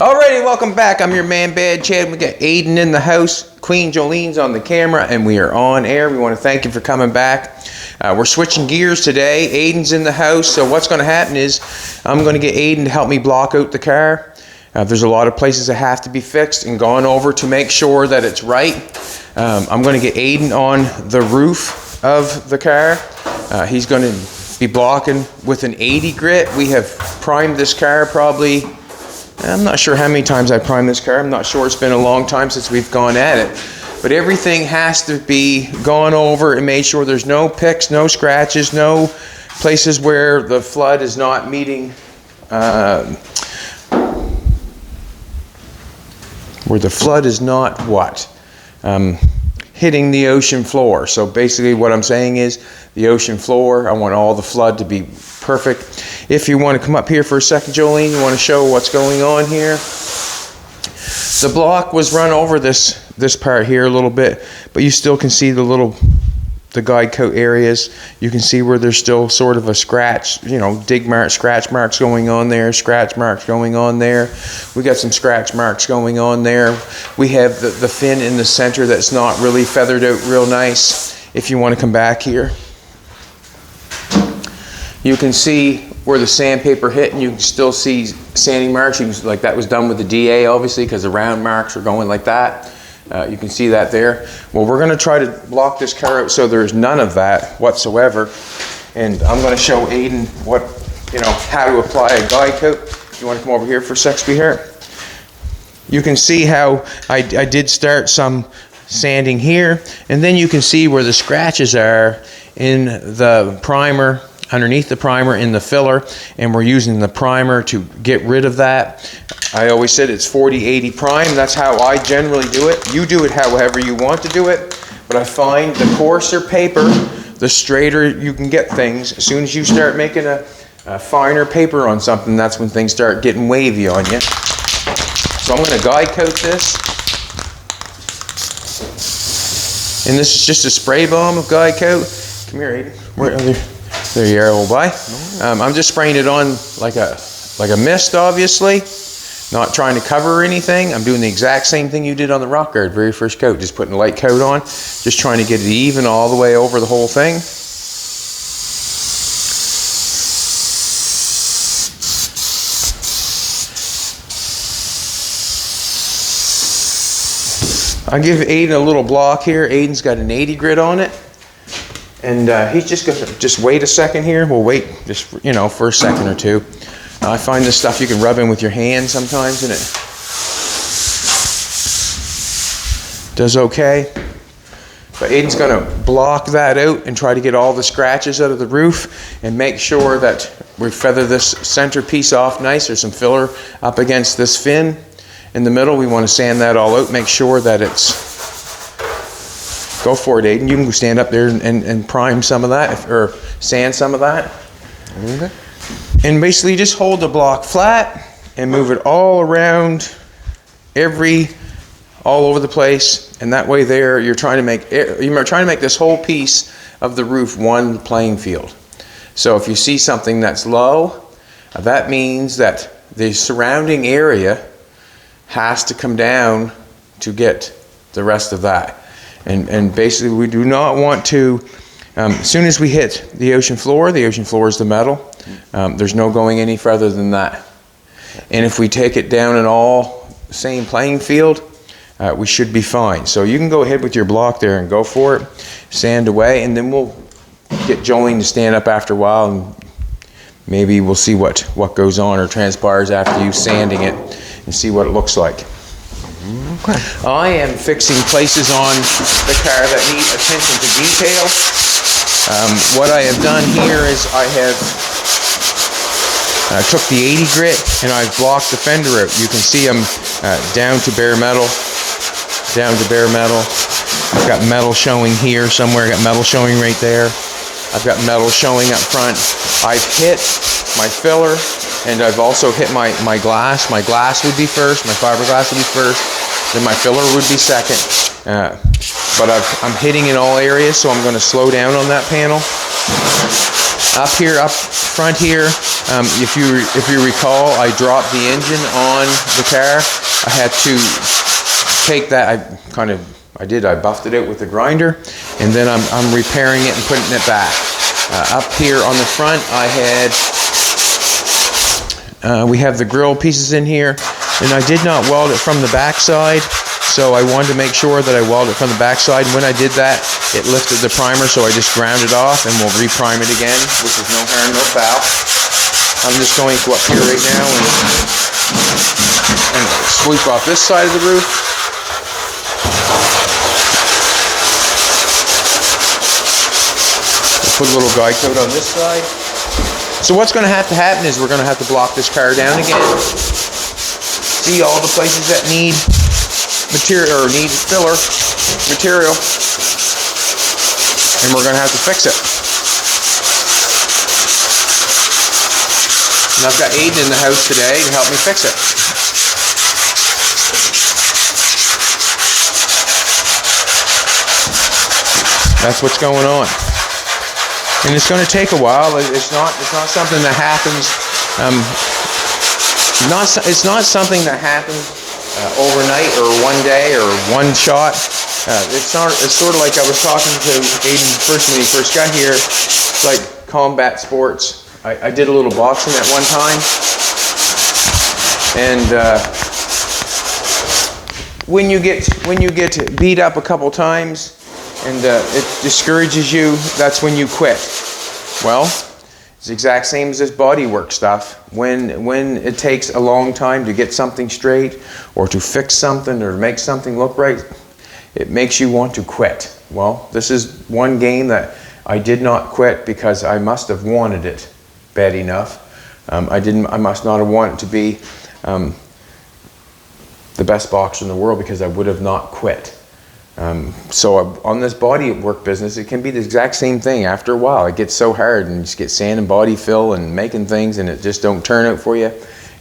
Alrighty, welcome back. I'm your man, Bad Chad. We got Aidyn in the house. Queen Jolene's on the camera, and we are on air. We want to thank you for coming back. We're switching gears today. Aidyn's in the house, so what's going to happen is I'm going to get Aidyn to help me block out the car. There's a lot of places that have to be fixed and gone over to make sure that it's right. I'm going to get Aidyn on the roof of the car. He's going to be blocking with an 80 grit. We have primed this car probably, I'm not sure how many times I primed this car. I'm not sure. It's been a long time since we've gone at it. But everything has to be gone over and made sure there's no picks, no scratches, no places where the flood is not meeting, where the flood is not what? Hitting the ocean floor. So basically what I'm saying is the ocean floor, I want all the flood to be perfect. If you want to come up here for a second, Jolene, you want to show what's going on here. The block was run over this part here a little bit, but you still can see the guide coat areas. You can see where there's still sort of a scratch, dig mark, scratch marks going on there, scratch marks going on there. We got some scratch marks going on there. We have the fin in the center that's not really feathered out real nice. If you want to come back here, you can see where the sandpaper hit, and you can still see sanding marks. Like that was done with the DA, obviously, because the round marks are going like that. You can see that there. Well, we're going to try to block this car out so there's none of that whatsoever. And I'm going to show Aidyn how to apply a guide coat. You want to come over here for a sec, sweetheart? You can see how I did start some sanding here, and then you can see where the scratches are in the primer, underneath the primer in the filler, and we're using the primer to get rid of that. I always said it's 40-80 prime. That's how I generally do it. You do it however you want to do it, but I find the coarser paper, the straighter you can get things. As soon as you start making a finer paper on something, that's when things start getting wavy on you. So I'm going to guide coat this. And this is just a spray bomb of guide coat. Come here, Aidyn. Where are they? There you are, old boy. I'm just spraying it on like a mist, obviously. Not trying to cover anything. I'm doing the exact same thing you did on the rock guard, very first coat. Just putting a light coat on. Just trying to get it even all the way over the whole thing. I'll give Aidyn a little block here. Aidyn's got an 80 grit on it. And he's just going to just wait a second here. We'll wait just, for a second or two. I find this stuff you can rub in with your hand sometimes, and it does okay. But Aidyn's going to block that out and try to get all the scratches out of the roof and make sure that we feather this center piece off nice. There's some filler up against this fin in the middle. We want to sand that all out, make sure that it's... Go for it, Aidyn. You can stand up there and prime some of that, or sand some of that. Okay. And basically just hold the block flat and move it all around, all over the place. And that way there, you're trying to make this whole piece of the roof one playing field. So if you see something that's low, that means that the surrounding area has to come down to get the rest of that. And basically we do not want to, as soon as we hit the ocean floor is the metal. There's no going any further than that. And if we take it down in all the same playing field, we should be fine. So you can go ahead with your block there and go for it, sand away, and then we'll get Jolene to stand up after a while, and maybe we'll see what goes on or transpires after you sanding it and see what it looks like. Okay. I am fixing places on the car that need attention to detail. What I have done here is I have took the 80 grit and I've blocked the fender out. You can see I'm down to bare metal. I've got metal showing here somewhere. I've got metal showing right there. I've got metal showing up front. I've hit my filler, and I've also hit my glass. My glass would be first, my fiberglass would be first, then my filler would be second. But I'm hitting in all areas, so I'm going to slow down on that panel. Up here, up front here, if you recall, I dropped the engine on the car. I had to take that. I buffed it out with the grinder, and then I'm repairing it and putting it back. Up here on the front, we have the grill pieces in here, and I did not weld it from the back side. So I wanted to make sure that I welded it from the backside. When I did that, it lifted the primer, so I just ground it off and we'll reprime it again, which is no harm, no foul. I'm just going to go up here right now and sweep off this side of the roof. Put a little guide coat on this side. So what's going to happen is we're going to have to block this car down again. See all the places that need material or need filler material, and we're going to have to fix it. And I've got Aidyn in the house today to help me fix it. That's what's going on, and it's going to take a while. It's not something that happens. It's not something that happens overnight or one day or one shot. It's sort of like I was talking to Aidyn first when he first got here. It's like combat sports. I did a little boxing at one time, and when you get beat up a couple times and it discourages you, that's when you quit. Well, it's the exact same as this bodywork stuff. When it takes a long time to get something straight or to fix something or make something look right, it makes you want to quit. Well, this is one game that I did not quit because I must have wanted it bad enough. I must not have wanted to be the best boxer in the world, because I would have not quit. So on this body work business, it can be the exact same thing. After a while, it gets so hard, and you just get sand and body fill and making things, and it just don't turn out for you.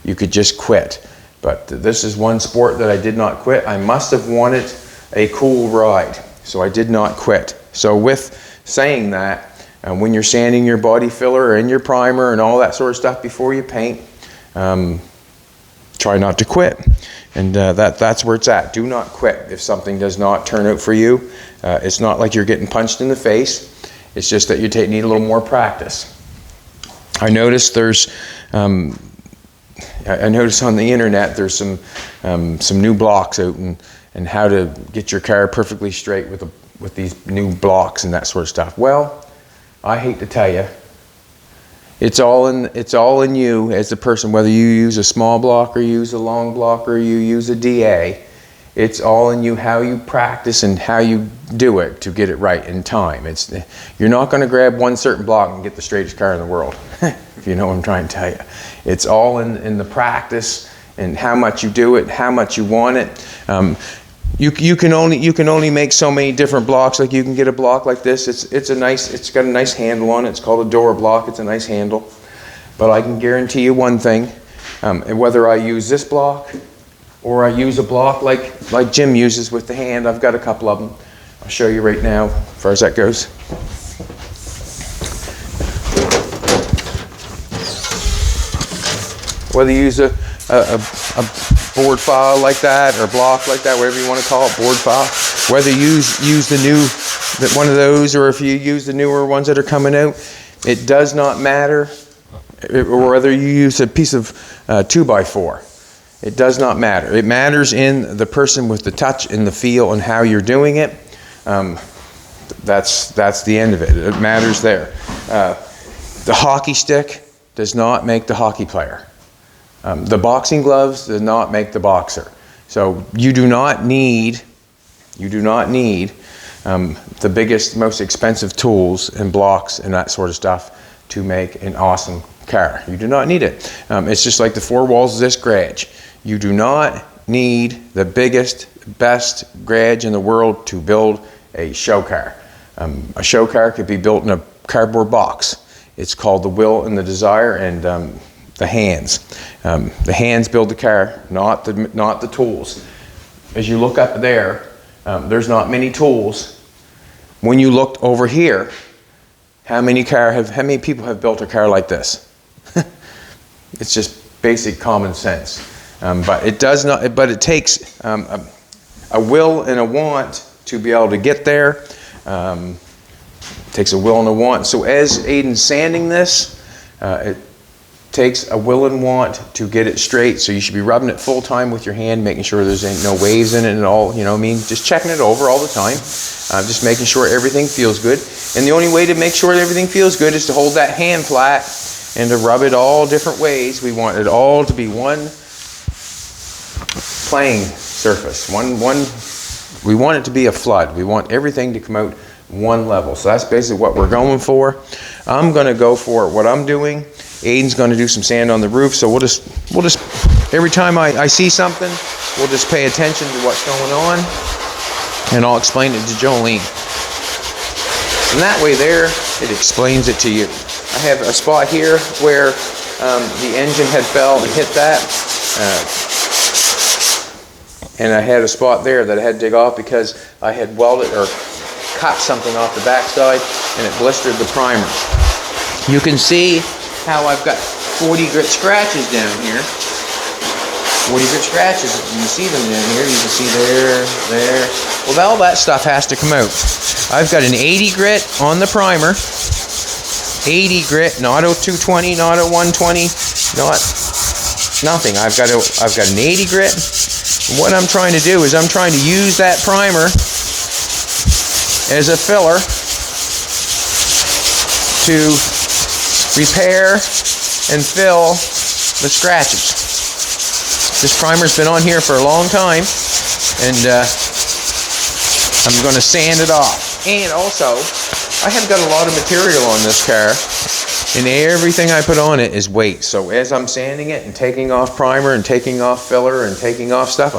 You could just quit. But this is one sport that I did not quit. I must have wanted a cool ride, so I did not quit. So with saying that, when you're sanding your body filler and your primer and all that sort of stuff before you paint, try not to quit. And that's where it's at. Do not quit if something does not turn out for you. It's not like you're getting punched in the face. It's just that you need a little more practice. I noticed I noticed on the internet there's some new blocks out and how to get your car perfectly straight with these new blocks and that sort of stuff. Well, I hate to tell you, it's all in you as a person, whether you use a small block or you use a long block or you use a DA. It's all in you how you practice and how you do it to get it right in time. You're not going to grab one certain block and get the straightest car in the world, if you know what I'm trying to tell you. It's all in the practice and how much you do it, how much you want it. You can only make so many different blocks. Like you can get a block like this. It's got a nice handle on it. It's called a door block. It's a nice handle. But I can guarantee you one thing, and whether I use this block or I use a block like Jim uses with the hand, I've got a couple of them. I'll show you right now as far as that goes. Whether you use a board file like that or block like that, whatever you want to call it, board file. Whether you use one of those or if you use the newer ones that are coming out, it does not matter. Or whether you use a piece of 2x4. It does not matter. It matters in the person with the touch and the feel and how you're doing it. That's the end of it. It matters there. The hockey stick does not make the hockey player. The boxing gloves do not make the boxer. So you do not need the biggest, most expensive tools and blocks and that sort of stuff to make an awesome car. You do not need it. It's just like the four walls of this garage. You do not need the biggest, best garage in the world to build a show car. A show car could be built in a cardboard box. It's called the will and the desire and the hands. The hands build the car, not the tools. As you look up there, there's not many tools. When you looked over here, How many people have built a car like this? It's just basic common sense. But it does not. But it takes a will and a want to be able to get there. It takes a will and a want. So as Aidyn's sanding this, it takes a will and want to get it straight. So you should be rubbing it full time with your hand, making sure there's ain't no waves in it at all. You know what I mean? Just checking it over all the time. Just making sure everything feels good. And the only way to make sure that everything feels good is to hold that hand flat and to rub it all different ways. We want it all to be one playing surface. We want it to be a flood. We want everything to come out one level. So that's basically what we're going for. I'm going to go for what I'm doing. Aidyn's going to do some sand on the roof. So we'll just every time I see something, we'll just pay attention to what's going on, and I'll explain it to Jolene. And that way there, it explains it to you. I have a spot here where the engine had fell and hit that. And I had a spot there that I had to dig off because I had welded or cut something off the backside and it blistered the primer. You can see how I've got 40 grit scratches down here. 40 grit scratches. You see them down here. You can see there. Well, all that stuff has to come out. I've got an 80 grit on the primer. 80 grit, not a 220, not a 120, not nothing. I've got an 80 grit. What I'm trying to do is I'm trying to use that primer as a filler to repair and fill the scratches. This primer's been on here for a long time, and I'm going to sand it off. And also, I have got a lot of material on this car, and everything I put on it is weight. So as I'm sanding it and taking off primer and taking off filler and taking off stuff,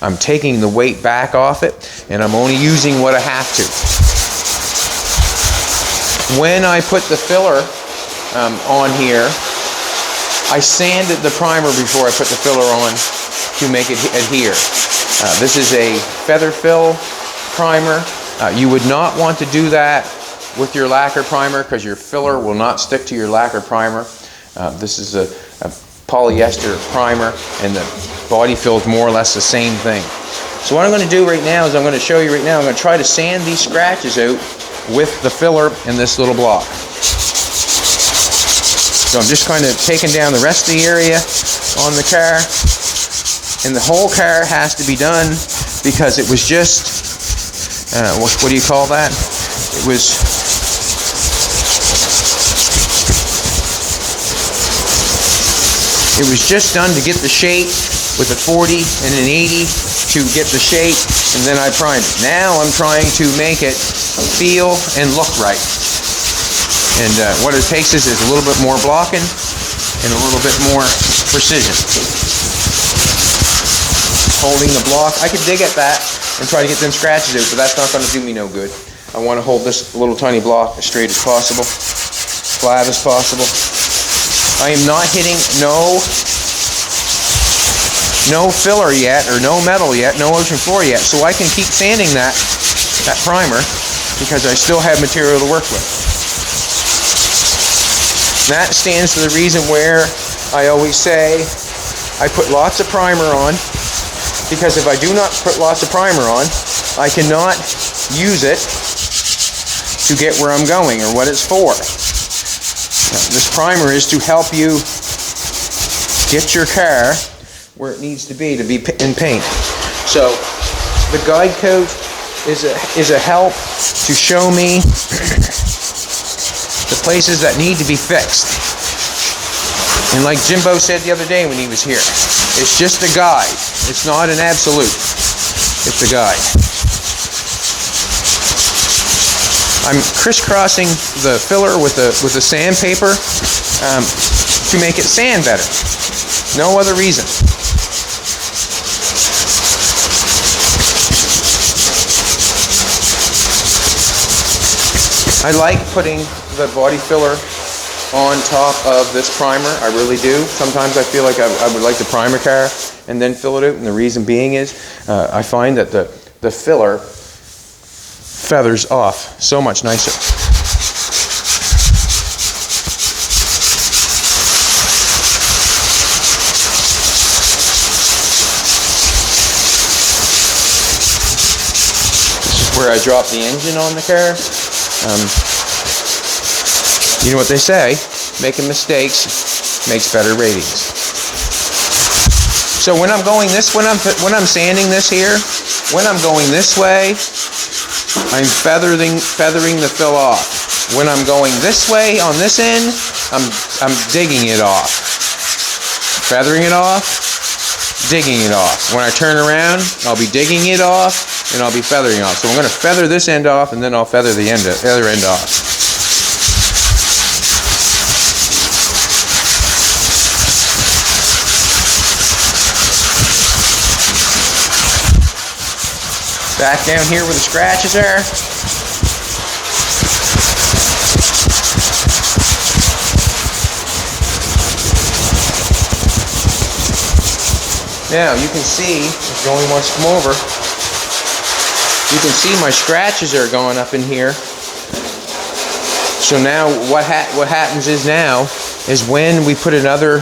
I'm taking the weight back off it, and I'm only using what I have to. When I put the filler on here, I sanded the primer before I put the filler on to make it adhere. This is a feather fill primer. You would not want to do that with your lacquer primer because your filler will not stick to your lacquer primer. This is a polyester primer, and the body fill is more or less the same thing. So what I'm going to do right now is I'm going to show you right now, I'm going to try to sand these scratches out with the filler in this little block. So I'm just kind of taking down the rest of the area on the car, and the whole car has to be done because it was just, what do you call that? It was just done to get the shape with a 40 and an 80 to get the shape, and then I primed it. Now I'm trying to make it feel and look right. And what it takes is a little bit more blocking and a little bit more precision. Holding the block, I could dig at that and try to get them scratches out, but that's not going to do me no good. I want to hold this little tiny block as straight as possible, flat as possible. I am not hitting no filler yet, or no metal yet, no ocean floor yet, so I can keep sanding that primer because I still have material to work with. That stands for the reason where I always say I put lots of primer on, because if I do not put lots of primer on, I cannot use it to get where I'm going or what it's for. This primer is to help you get your car where it needs to be in paint. So the guide coat is a help to show me the places that need to be fixed. And like Jimbo said the other day when he was here, it's just a guide. It's not an absolute. It's a guide. I'm crisscrossing the filler with the sandpaper to make it sand better. No other reason. I like putting the body filler on top of this primer. I really do. Sometimes I feel like I would like to prime a car and then fill it out, and the reason being is I find that the filler feathers off so much nicer. where I dropped the engine on the car. You know what they say, making mistakes makes better ratings. So when I'm going this, when I'm sanding this here, when I'm going this way, I'm feathering the fill off. When I'm going this way on this end, I'm digging it off. Feathering it off, digging it off. When I turn around, I'll be digging it off and I'll be feathering it off. So I'm going to feather this end off and then I'll feather the other end off. Back down here where the scratches are. Now you can see, if you only wants to come over, you can see my scratches are going up in here. So now what happens is when we put another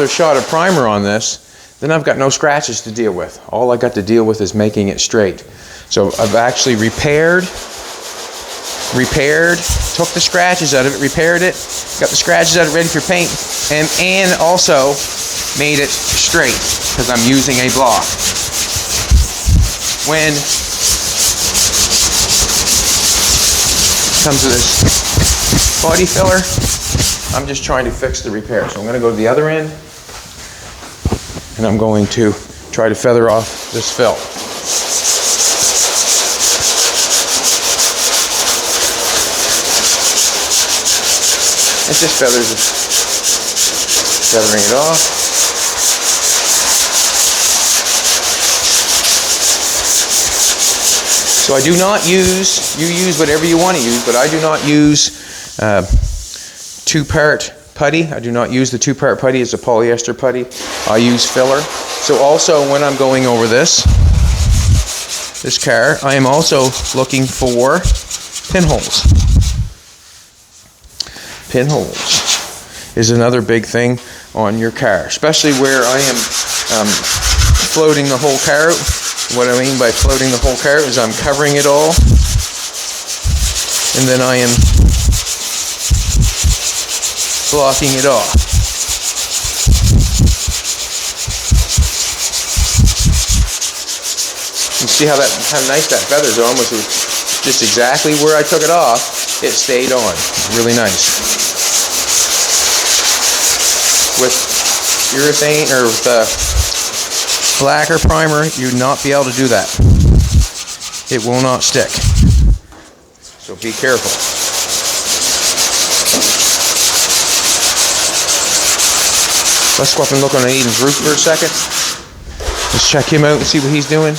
shot of primer on this, then I've got no scratches to deal with. All I got to deal with is making it straight. So I've actually repaired, took the scratches out of it, repaired it, got the scratches out of it ready for paint, and also made it straight because I'm using a block. When it comes to this body filler, I'm just trying to fix the repair. So I'm going to go to the other end and I'm going to try to feather off this fill. It just feathering it off. So I do not use, you use whatever you want to use, but I do not use two-part putty. I do not use the two-part putty as a polyester putty. I use filler. So also when I'm going over this car, I am also looking for pinholes. Pinholes is another big thing on your car, especially where I am floating the whole car out. What I mean by floating the whole car is I'm covering it all, and then I am blocking it off. You see how nice that feather's on, which was just exactly where I took it off. It stayed on, really nice. With urethane or with lacquer primer, you'd not be able to do that. It will not stick. So be careful. Let's go up and look on Aidyn's roof for a second. Let's check him out and see what he's doing.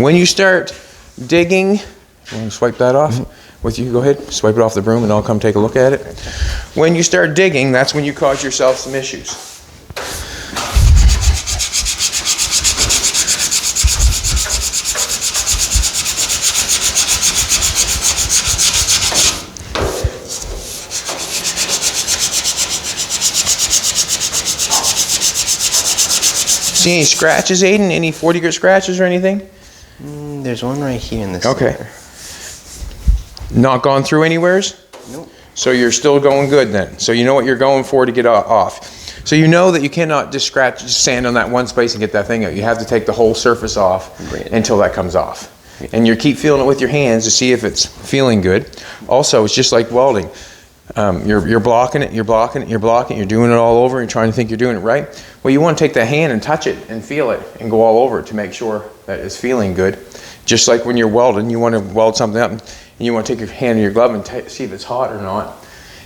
When you start digging, you want to swipe that off? With you, go ahead, swipe it off the broom and I'll come take a look at it. When you start digging, that's when you cause yourself some issues. See any scratches, Aidyn? Any 40 grit scratches or anything? There's one right here in this Okay. center. Not gone through anywheres? Nope. So you're still going good then. So you know what you're going for to get off. So you know that you cannot just sand on that one space and get that thing out. You have to take the whole surface off until that comes off. And you keep feeling it with your hands to see if it's feeling good. Also, it's just like welding. You're blocking it, you're doing it all over, and trying to think you're doing it right. Well, you want to take that hand and touch it and feel it and go all over it to make sure that it's feeling good. Just like when you're welding, you want to weld something up and you want to take your hand in your glove and see if it's hot or not.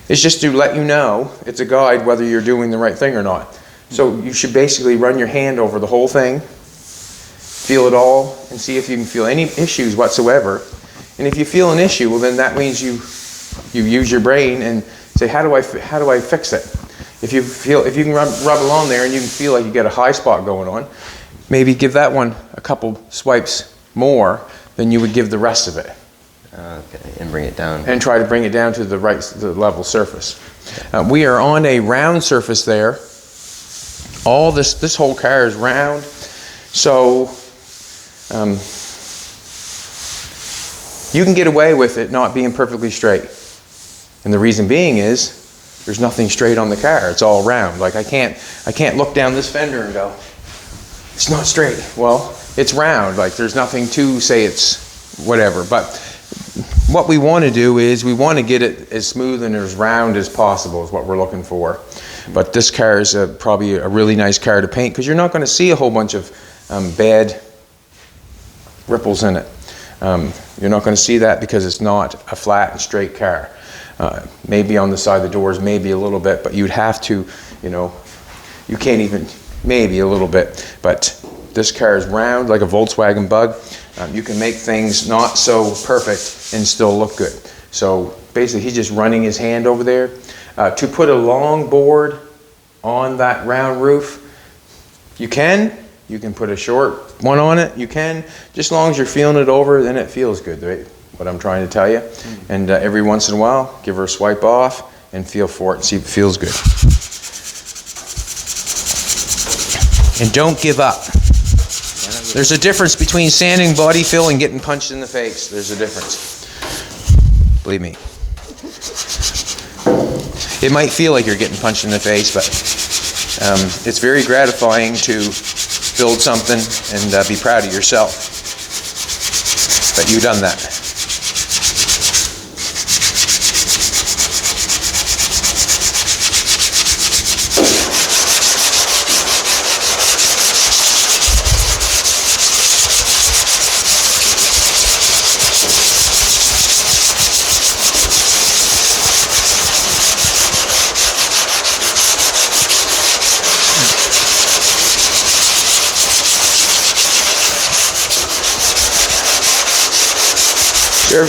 It's just to let you know, it's a guide whether you're doing the right thing or not. So you should basically run your hand over the whole thing, feel it all, and see if you can feel any issues whatsoever. And if you feel an issue, well then that means you use your brain and say, how do I fix it? If you can rub along there and you can feel like you get a high spot going on, maybe give that one a couple swipes more than you would give the rest of it. Okay, and bring it down. And try to bring it down to the level surface. We are on a round surface there all this whole car is round, so you can get away with it not being perfectly straight. And the reason being is there's nothing straight on the car. It's all round. Like I can't look down this fender and go, it's not straight. Well, it's round. Like there's nothing to say it's whatever. But what we want to do is we want to get it as smooth and as round as possible is what we're looking for. But this car is probably a really nice car to paint because you're not going to see a whole bunch of bad ripples in it. You're not going to see that because it's not a flat and straight car. Maybe on the side of the doors, maybe a little bit, but you'd have to, you can't even, maybe a little bit. But this car is round like a Volkswagen Bug. You can make things not so perfect and still look good. So basically he's just running his hand over there. To put a long board on that round roof, you can put a short one on it, you can, just as long as you're feeling it over, then it feels good, right? What I'm trying to tell you. And every once in a while, give her a swipe off and feel for it and see if it feels good. And don't give up. There's a difference between sanding body fill and getting punched in the face. There's a difference. Believe me. It might feel like you're getting punched in the face, but it's very gratifying to build something and be proud of yourself that you've done that. Sure,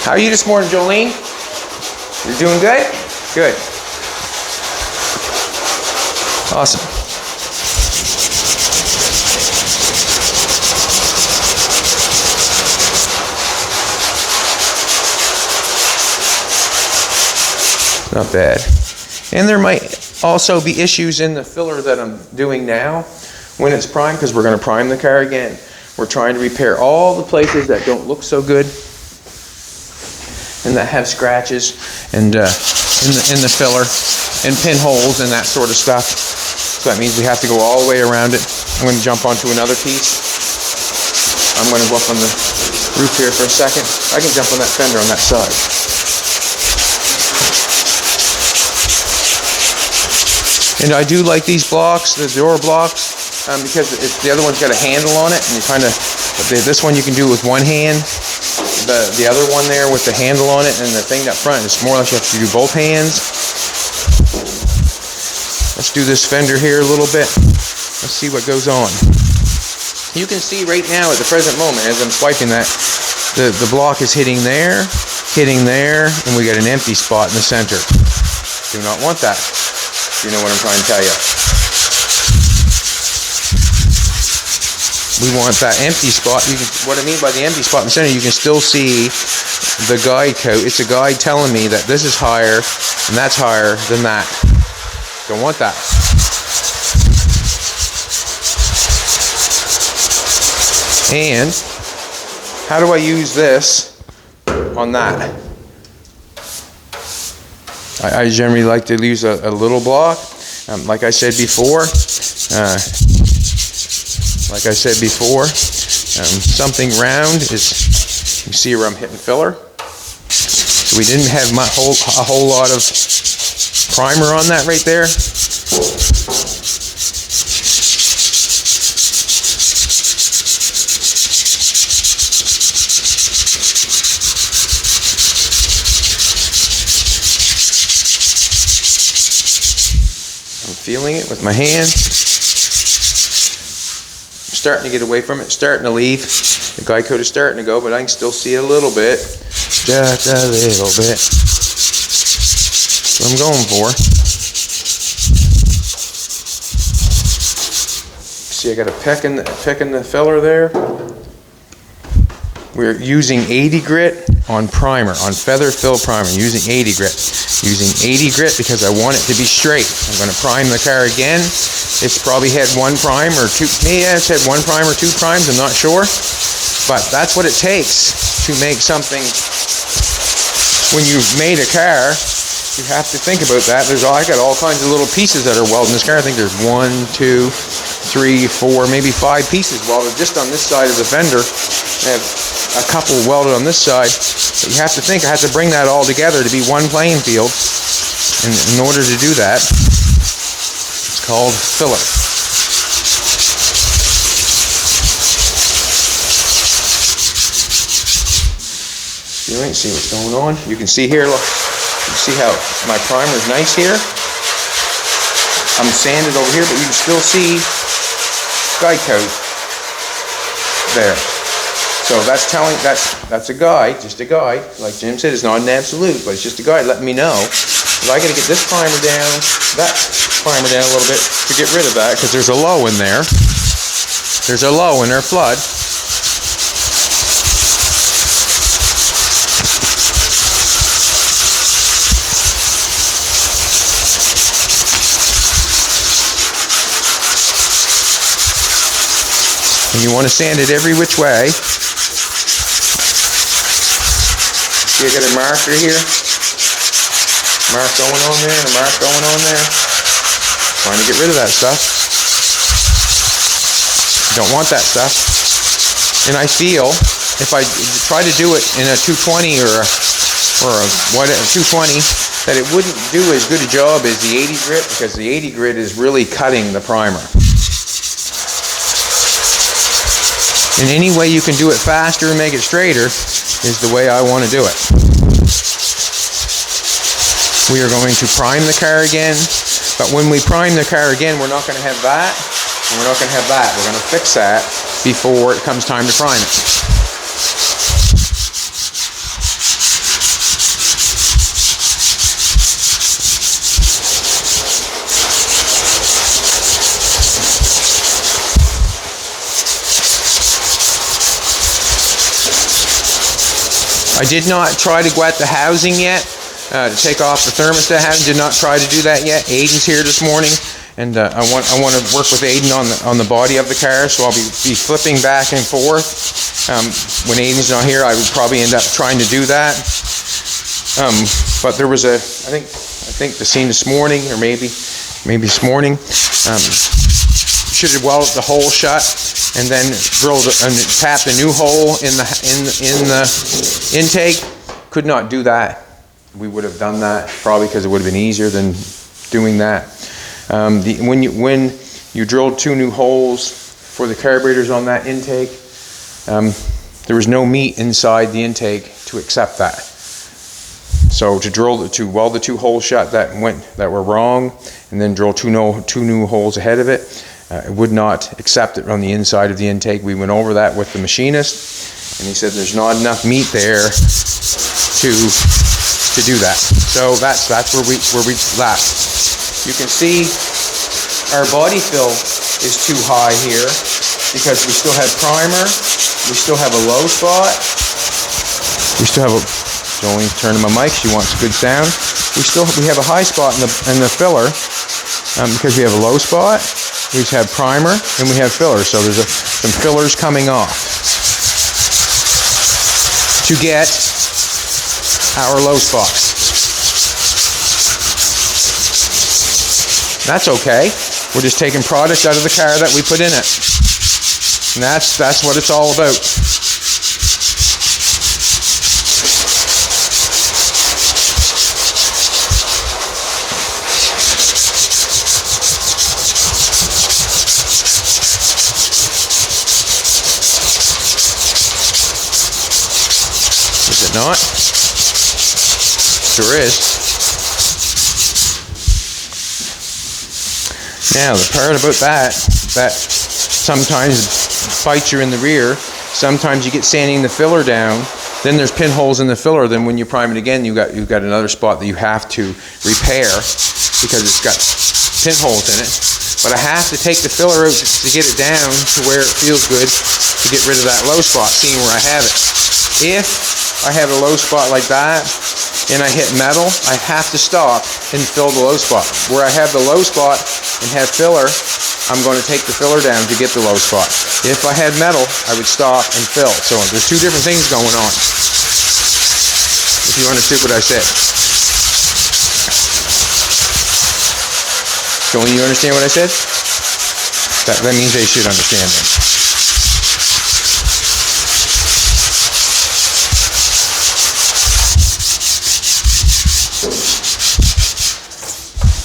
how are you this morning, Jolene? You're doing good? Good. Awesome. Not bad. And there might also be issues in the filler that I'm doing now when it's primed, because we're going to prime the car again. We're trying to repair all the places that don't look so good and that have scratches and in the filler and pinholes and that sort of stuff. So that means we have to go all the way around it. I'm going to jump onto another piece. I'm going to go up on the roof here for a second. I can jump on that fender on that side. And I do like these blocks, the door blocks, because the other one's got a handle on it, and you kind of, this one you can do with one hand. The other one there with the handle on it and the thing up front, it's more or less you have to do both hands. Let's do this fender here a little bit. Let's see what goes on. You can see right now at the present moment, as I'm swiping that, the block is hitting there, and we got an empty spot in the center. Do not want that. You know what I'm trying to tell you. We want that empty spot. What I mean by the empty spot in the center, you can still see the guide coat. It's a guide telling me that this is higher and that's higher than that. Don't want that. And how do I use this on that? I generally like to use a little block. Like I said before, something round is, you see where I'm hitting filler. So we didn't have a whole lot of primer on that right there. Feeling it with my hand. I'm starting to get away from it, starting to leave. The guide coat is starting to go, but I can still see it a little bit. Just a little bit. That's what I'm going for. See, I got a peck in the filler there. We're using 80 grit on primer, on feather fill primer, using 80 grit. Using 80 grit because I want it to be straight. I'm going to prime the car again. It's probably had one prime or two, yeah, it's had one prime or two primes, I'm not sure. But that's what it takes to make something. When you've made a car, you have to think about that. I got all kinds of little pieces that are welded in this car. I think there's 1, 2, 3, 4, maybe 5 pieces welded just on this side of the fender. I have a couple welded on this side. But you have to think, I have to bring that all together to be one playing field. And in order to do that, it's called filler. See what's going on. You can see here, look, you see how my primer is nice here. I'm sanded over here, but you can still see guidecoat there. So that's telling, that's a guide, just a guide. Like Jim said, it's not an absolute, but it's just a guide letting me know that I got to get this primer down, that primer down a little bit to get rid of that, because there's a low in there. There's a low in their flood. And you want to sand it every which way. See, I got a marker here. Mark going on there and a mark going on there. Trying to get rid of that stuff. You don't want that stuff. And I feel if I try to do it in a 220 or a 220, that it wouldn't do as good a job as the 80 grit, because the 80 grit is really cutting the primer. And any way you can do it faster and make it straighter is the way I want to do it. We are going to prime the car again, but when we prime the car again, we're not going to have that, and we're not going to have that. We're going to fix that before it comes time to prime it. I did not try to wet the housing yet, to take off the thermostat housing. Did not try to do that yet. Aidyn's here this morning, and I want to work with Aidyn on the body of the car, so I'll be flipping back and forth. When Aidyn's not here, I would probably end up trying to do that. But there was I think the scene this morning, or maybe this morning, should have welded the hole shut and then drilled and tapped a new hole in the intake. Could not do that. We would have done that probably because it would have been easier than doing that. When you drilled 2 new holes for the carburetors on that intake, there was no meat inside the intake to accept that. So to weld the 2 holes shut that were wrong, and then drill 2 new holes ahead of it, it would not accept it on the inside of the intake. We went over that with the machinist, and he said there's not enough meat there to do that. So that's where we left. You can see our body fill is too high here because we still have primer, we still have a low spot, we still have a, Jolene turning my mic, she wants good sound. We have a high spot in the filler because we have a low spot. We have primer and we have filler, so there's some fillers coming off to get our low spots. That's okay. We're just taking product out of the car that we put in it, and that's what it's all about. Is it not? Sure is. Now the part about that sometimes bites you in the rear. Sometimes you get sanding the filler down. Then there's pinholes in the filler. Then when you prime it again, you've got another spot that you have to repair because it's got pinholes in it. But I have to take the filler out to get it down to where it feels good to get rid of that low spot, seeing where I have it. If I have a low spot like that and I hit metal, I have to stop and fill the low spot. Where I have the low spot and have filler, I'm going to take the filler down to get the low spot. If I had metal, I would stop and fill. So there's two different things going on, if you understood what I said. So when you understand what I said, that means they should understand it.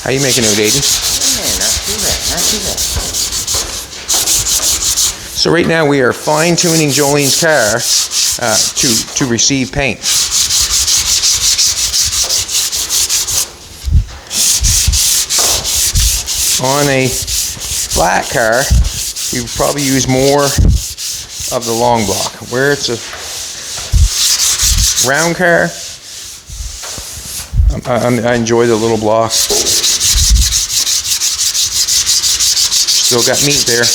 How you making out, Aidyn? Yeah, not too bad, not too bad. So right now we are fine-tuning Jolene's car to receive paint. On a flat car, we would probably use more of the long block. Where it's a round car, I enjoy the little block. Still got meat there.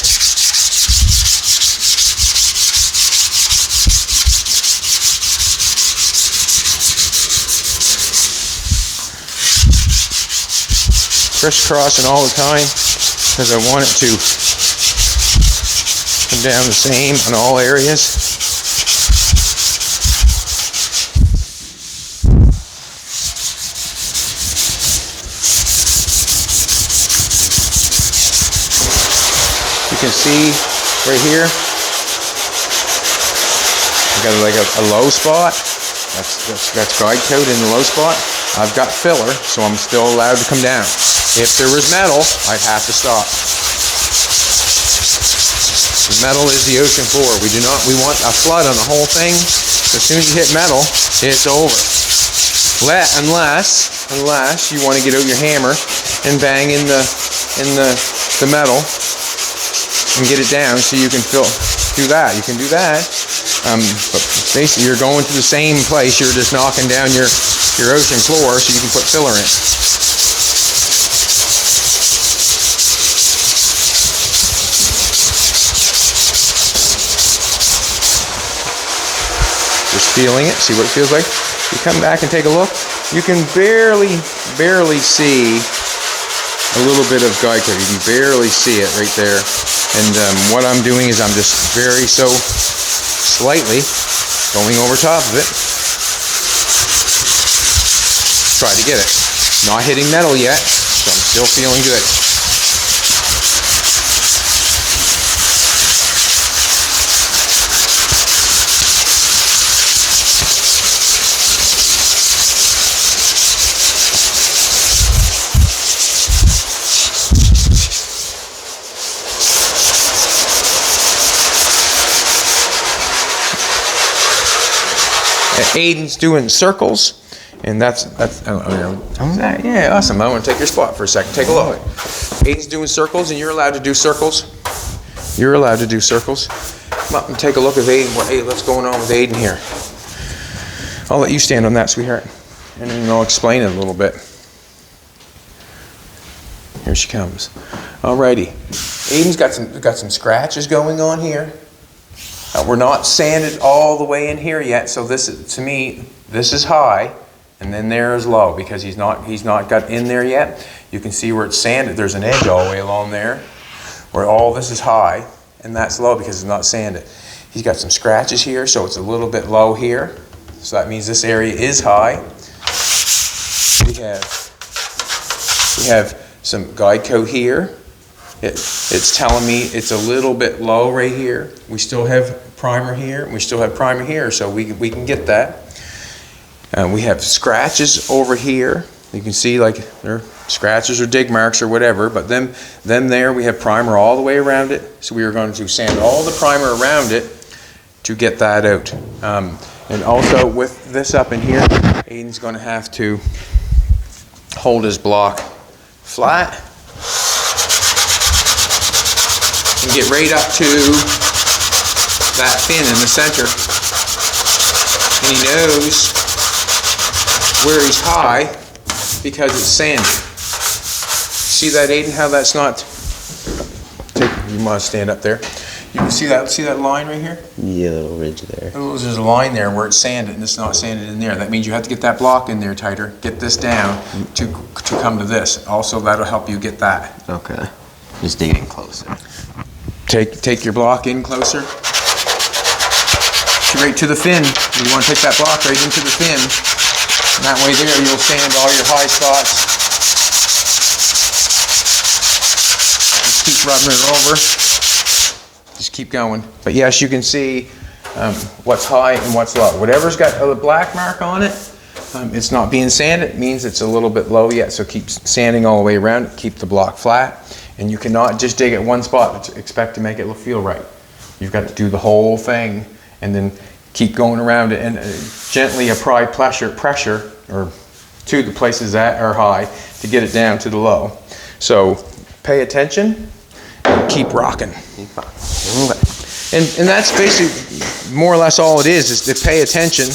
Crisscrossing all the time because I want it to come down the same on all areas. You can see right here, I got like a low spot. That's guidecoat in the low spot. I've got filler, so I'm still allowed to come down. If there was metal, I'd have to stop. The metal is the ocean floor. We want a flood on the whole thing. As soon as you hit metal, it's over. Unless you want to get out your hammer and bang in the metal and get it down so you can do that. You can do that. But basically you're going to the same place. You're just knocking down your ocean floor so you can put filler in. Just feeling it, see what it feels like. You come back and take a look. You can barely see a little bit of guidecoat. You can barely see it right there. And what I'm doing is I'm just very slightly going over top of it. Try to get it. Not hitting metal yet, so I'm still feeling good. Aidyn's doing circles, and that's yeah, awesome. I want to take your spot for a second. Take a look. Aidyn's doing circles, and you're allowed to do circles. You're allowed to do circles. Come up and take a look at Aidyn. What's going on with Aidyn here? I'll let you stand on that, sweetheart, and then I'll explain it a little bit. Here she comes. Alrighty. Aidyn's got some scratches going on here. We're not sanded all the way in here yet, so this is, to me, this is high, and then there is low because he's not got in there yet. You can see where it's sanded. There's an edge all the way along there, where all this is high, and that's low because it's not sanded. He's got some scratches here, so it's a little bit low here. So that means this area is high. We have some guidecoat here. It's telling me it's a little bit low right here. We still have primer here, and we still have primer here, so we can get that. We have scratches over here. You can see like they're scratches or dig marks or whatever, but then there we have primer all the way around it. So we are going to sand all the primer around it to get that out. And also with this up in here, Aidyn's going to have to hold his block flat and get right up to that fin in the center, and he knows where he's high because it's sanded. See that, Aidyn? How that's not? You must stand up there. You can see that. See that line right here? Yeah, little ridge there. There's a line there where it's sanded and it's not sanded in there. That means you have to get that block in there tighter. Get this down to come to this. Also, that'll help you get that. Okay. Just dig it in closer. Take your block in closer. Right to the fin. You want to take that block right into the fin. And that way there you'll sand all your high spots. Just keep rubbing it over. Just keep going. But yes, you can see what's high and what's low. Whatever's got a black mark on it, it's not being sanded. It means it's a little bit low yet, so keep sanding all the way around. Keep the block flat. And you cannot just dig at one spot and expect to make it feel right. You've got to do the whole thing and then keep going around it and gently apply pressure or to the places that are high to get it down to the low. So pay attention and keep rocking. And that's basically more or less all it is to pay attention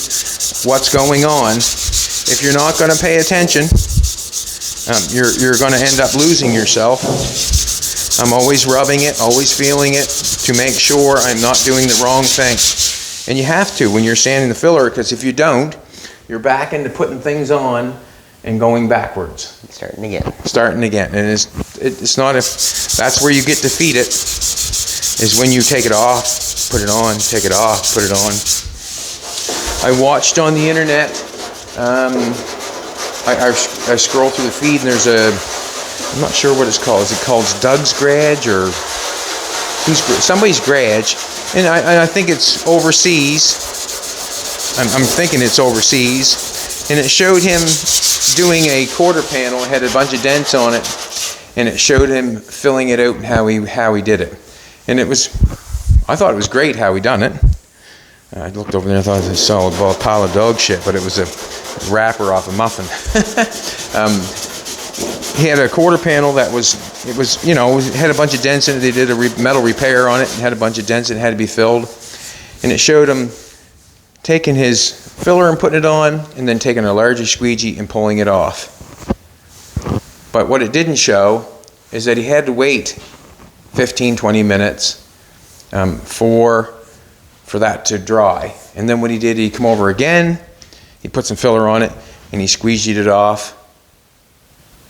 what's going on. If you're not going to pay attention, you're going to end up losing yourself. I'm always rubbing it, always feeling it to make sure I'm not doing the wrong thing. And you have to when you're sanding the filler, because if you don't, you're back into putting things on and going backwards. Starting again. Starting again. And it's not that's where you get defeated, is when you take it off, put it on, take it off, put it on. I watched on the internet, I scroll through the feed and there's I'm not sure what it's called. Is it called Doug's Garage or somebody's garage? And I think it's overseas. I'm thinking it's overseas. And it showed him doing a quarter panel. It had a bunch of dents on it. And it showed him filling it out and how he did it. And I thought it was great how he done it. I looked over there and I thought it was a solid pile of dog shit, but it was a wrapper off a muffin. He had a quarter panel that had a bunch of dents in it. They did a metal repair on it and had a bunch of dents and it had to be filled. And it showed him taking his filler and putting it on and then taking a larger squeegee and pulling it off. But what it didn't show is that he had to wait 15-20 minutes for that to dry. And then what he did, he'd come over again, he put some filler on it and he squeegeed it off.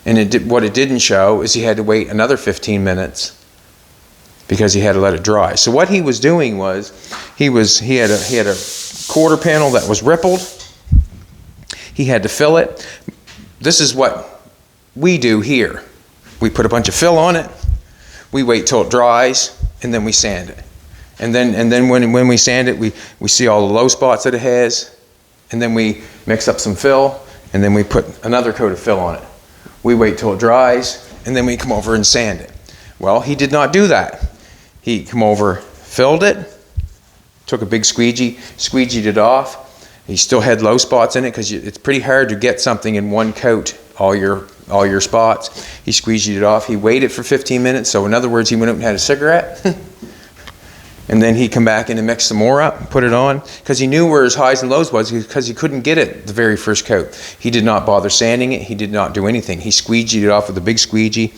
And what it didn't show is he had to wait another 15 minutes because he had to let it dry. So what he was doing was he had a quarter panel that was rippled. He had to fill it. This is what we do here. We put a bunch of fill on it. We wait till it dries and then we sand it. And then when we sand it, we see all the low spots that it has, and then we mix up some fill and then we put another coat of fill on it. We wait till it dries, and then we come over and sand it. Well, he did not do that. He come over, filled it, took a big squeegee, squeegeed it off. He still had low spots in it because it's pretty hard to get something in one coat, all your spots. He squeegeed it off. He waited for 15 minutes. So in other words, he went out and had a cigarette. And then he'd come back in and mix some more up, put it on, because he knew where his highs and lows was, because he couldn't get it the very first coat. He did not bother sanding it. He did not do anything. He squeegeed it off with a big squeegee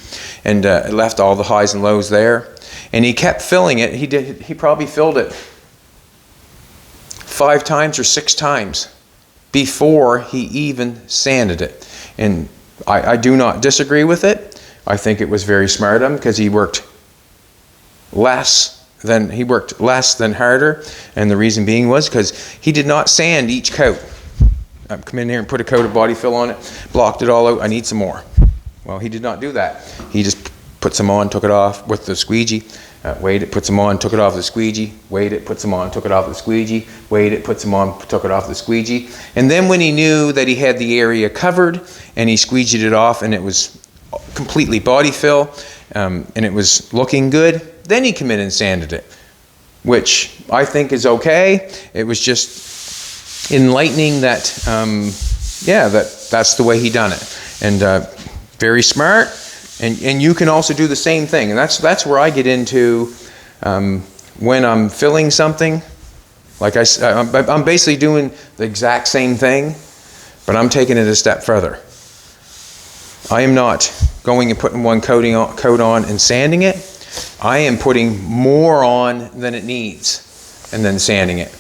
and left all the highs and lows there. And he kept filling it. He probably filled it 5 times or 6 times before he even sanded it. And I do not disagree with it. I think it was very smart of him, because he worked less than harder, and the reason being was because he did not sand each coat. Come in here and put a coat of body fill on it, blocked it all out. I need some more. Well, he did not do that. He just put some on, took it off with the squeegee, waited, put some on, took it off the squeegee, waited, put some on, took it off the squeegee, waited, put some on, took it off the squeegee. And then when he knew that he had the area covered and he squeegeed it off and it was completely body fill and it was looking good, then he came in and sanded it, which I think is okay. It was just enlightening that, that's the way he done it. And very smart. And you can also do the same thing. And that's where I get into when I'm filling something. Like I'm basically doing the exact same thing, but I'm taking it a step further. I am not going and putting one coat on and sanding it. I am putting more on than it needs and then sanding it.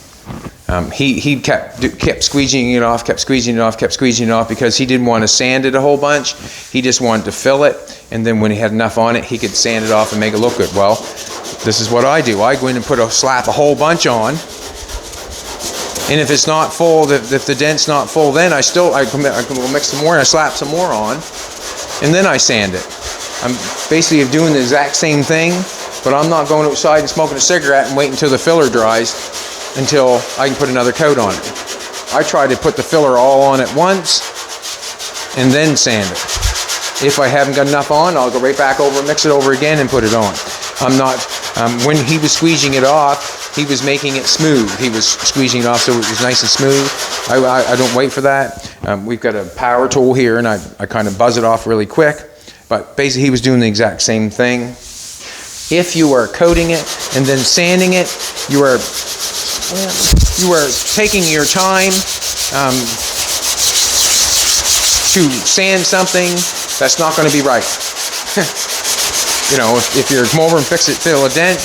He kept squeegeeing it off, kept squeegeeing it off, kept squeegeeing it off because he didn't want to sand it a whole bunch. He just wanted to fill it, and then when he had enough on it, he could sand it off and make it look good. Well, this is what I do. I go in and slap a whole bunch on, and if it's not full, if the dent's not full, then I can mix some more and I slap some more on, and then I sand it. I'm basically doing the exact same thing, but I'm not going outside and smoking a cigarette and waiting until the filler dries until I can put another coat on it. I try to put the filler all on at once and then sand it. If I haven't got enough on, I'll go right back over, mix it over again and put it on. I'm not, when he was squeegeeing it off, he was making it smooth. He was squeegeeing it off so it was nice and smooth. I don't wait for that. We've got a power tool here and I kind of buzz it off really quick. But basically he was doing the exact same thing. If you are coating it and then sanding it, you are taking your time to sand something that's not going to be right. You know, if you're come over and fill a dent,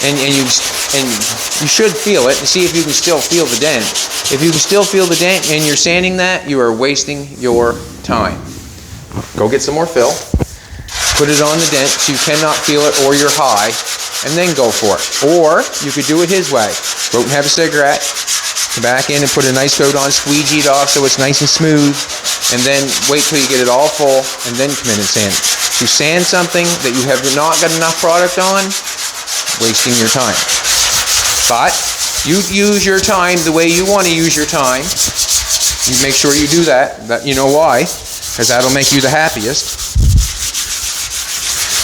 and you should feel it and see if you can still feel the dent. If you can still feel the dent and you're sanding that, you are wasting your time. Go get some more fill. Put it on the dent so you cannot feel it or you're high, and then go for it. Or you could do it his way. Go out and have a cigarette, come back in and put a nice coat on, squeegee it off so it's nice and smooth, and then wait till you get it all full, and then come in and sand it. To sand something that you have not got enough product on, wasting your time. But you use your time the way you want to use your time. You make sure you do that. You know why? Because that'll make you the happiest.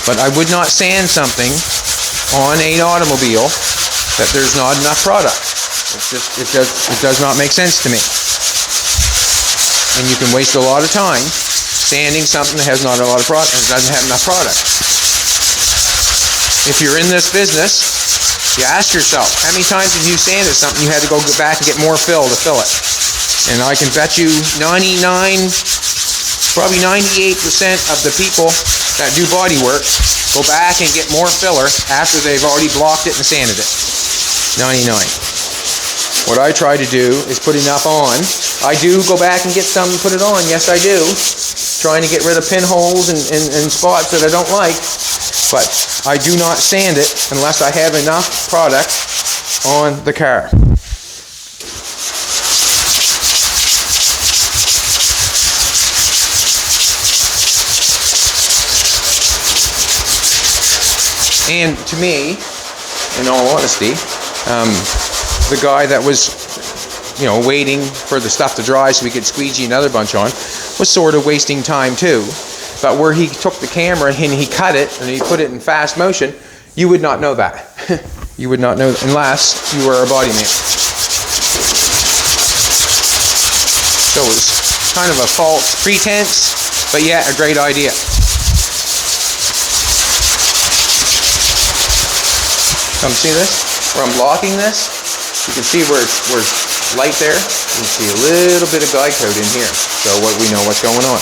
But I would not sand something on an automobile that there's not enough product. It does not make sense to me. And you can waste a lot of time sanding something that has not a lot of product and doesn't have enough product. If you're in this business, you ask yourself, how many times have you sanded something you had to go back and get more fill to fill it? And I can bet you 99, probably 98% of the people that do body work go back and get more filler after they've already blocked it and sanded it. 99. What I try to do is put enough on. I do go back and get some and put it on. Yes, I do. Trying to get rid of pinholes and spots that I don't like. But I do not sand it unless I have enough product on the car. And to me, in all honesty, the guy that was, waiting for the stuff to dry so we could squeegee another bunch on, was sort of wasting time too. But where he took the camera and he cut it and he put it in fast motion, you would not know that. You would not know that unless you were a body man. So it was kind of a false pretense, but yet a great idea. Come see this? Where I'm blocking this? You can see where it's light there. You can see a little bit of guidecoat in here. So we know what's going on.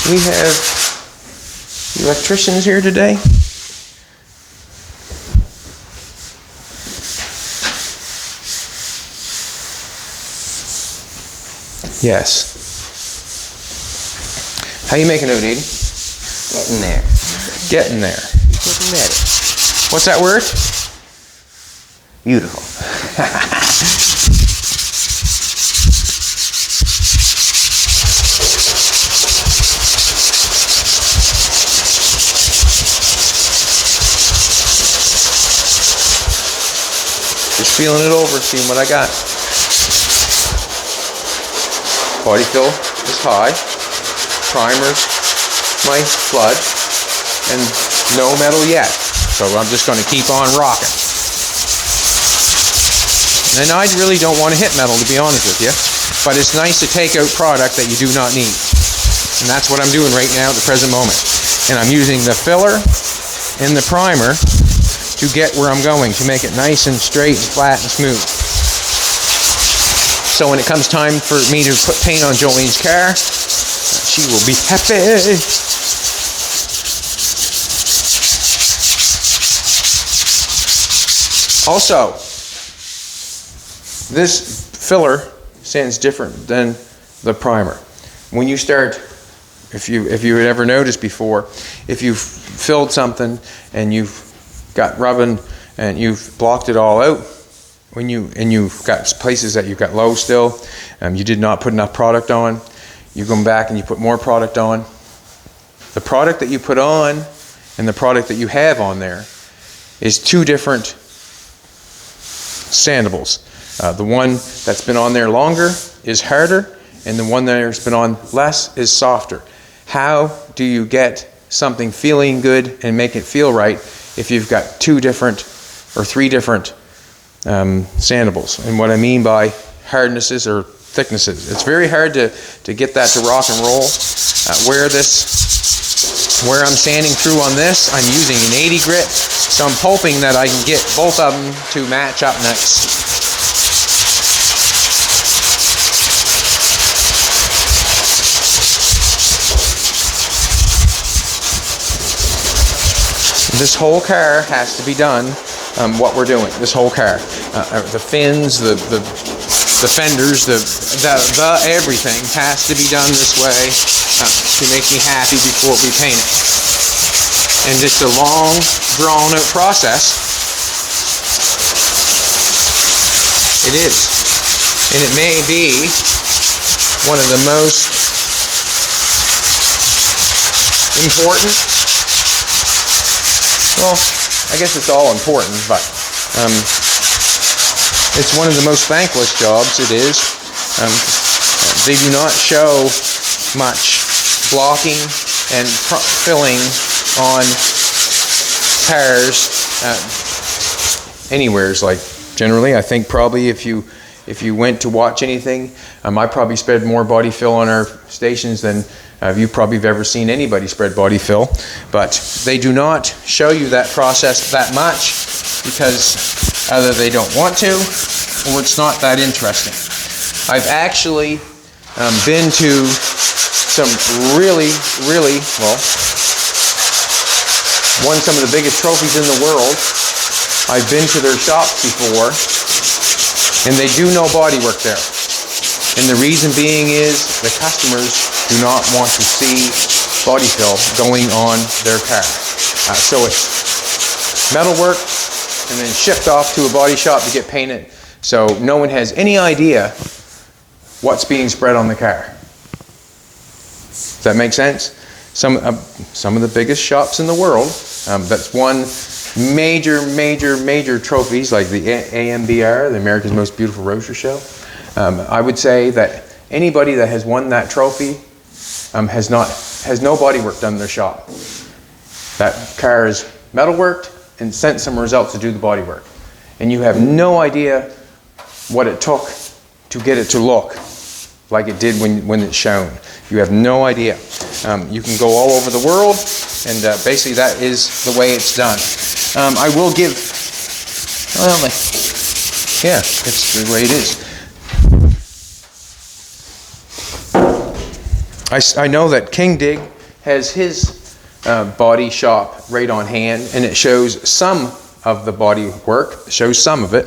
We have electricians here today. Yes. How you making it, Aidyn? Getting there. Getting there. Getting ready. What's that word? Beautiful. Just feeling it over, seeing what I got. Body fill is high. Primer's my flood. And no metal yet. So I'm just going to keep on rocking. And I really don't want to hit metal, to be honest with you. But it's nice to take out product that you do not need. And that's what I'm doing right now at the present moment. And I'm using the filler and the primer to get where I'm going, to make it nice and straight and flat and smooth. So when it comes time for me to put paint on Jolene's car, she will be happy. Also, this filler stands different than the primer. When you start, if you had ever noticed before, if you've filled something and you've got rubbing and you've blocked it all out, and you've got places that you've got low still, you did not put enough product on, you go back and you put more product on. The product that you put on and the product that you have on there is two different sandables. The one that's been on there longer is harder, and the one that's been on less is softer. How do you get something feeling good and make it feel right if you've got two different or three different sandables? And what I mean by hardnesses or thicknesses, it's very hard to get that to rock and roll. Where I'm sanding through on this, I'm using an 80 grit, so I'm hoping that I can get both of them to match up nice. This whole car has to be done, what we're doing, this whole car. The fins, the fenders, the everything has to be done this way to make me happy before we paint it. And it's a long, drawn-out process. It is. And it may be one of the most important, well, I guess it's all important, but it's one of the most thankless jobs it is. They do not show much blocking and filling on cars anywheres. Like generally, I think probably if you went to watch anything, I probably spread more body fill on our stations than you probably have ever seen anybody spread body fill. But they do not show you that process that much because either they don't want to or it's not that interesting. I've actually been to some really, well, won some of the biggest trophies in the world. I've been to their shops before, and they do no body work there. And the reason being is the customers do not want to see body fill going on their car. So it's metal work and then shipped off to a body shop to get painted. So no one has any idea what's being spread on the car. Does that make sense? Some of the biggest shops in the world that's won major trophies like the AMBR, the America's Most Beautiful Roadster Show. I would say that anybody that has won that trophy has no body work done in their shop. That car is metal worked and sent some results to do the body work. And you have no idea what it took to get it to look like it did when it's shown. You have no idea. You can go all over the world, and basically that is the way it's done. I will give, well, yeah, it's the way it is. I know that King Dig has his body shop right on hand, and it shows some of the body work, shows some of it.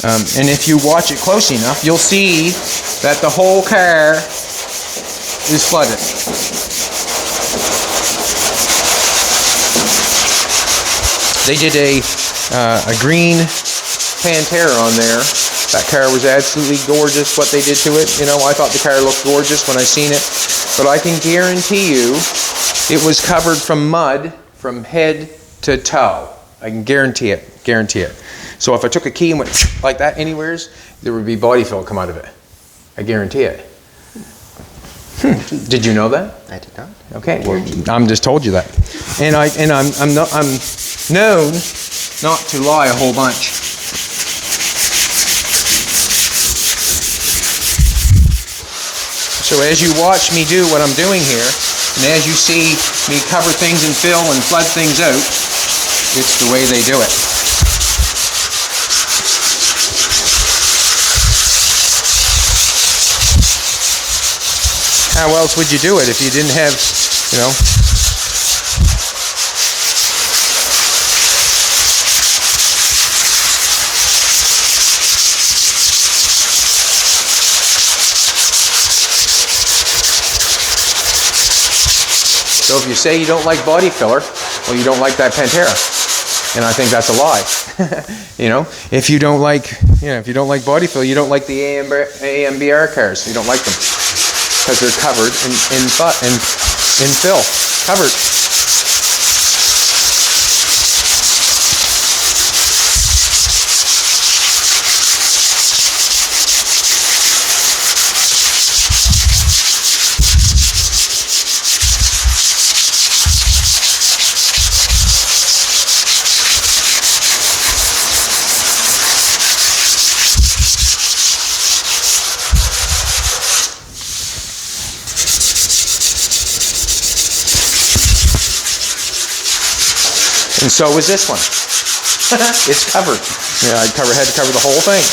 And if you watch it close enough, you'll see that the whole car is flooded. They did a green Pantera on there. That car was absolutely gorgeous, what they did to it. You know, I thought the car looked gorgeous when I seen it. But I can guarantee you it was covered from mud from head to toe. I can guarantee it. So if I took a key and went like that anywheres, there would be body fill come out of it. I guarantee it. Did you know that? I did not. Okay, well, I'm just told you that. And I'm known not to lie a whole bunch. So So as you watch me do what I'm doing here, and as you see me cover things and fill and flood things out, it's the way they do it. How else would you do it if you didn't have, you know? So if you say you don't like body filler, well, you don't like that Pantera, and I think that's a lie. You know, if you don't like, if you don't like body filler, you don't like the AMBR cars. You don't like them because they're covered in fill, covered. And so is this one. It's covered. Yeah, I had to cover the whole thing.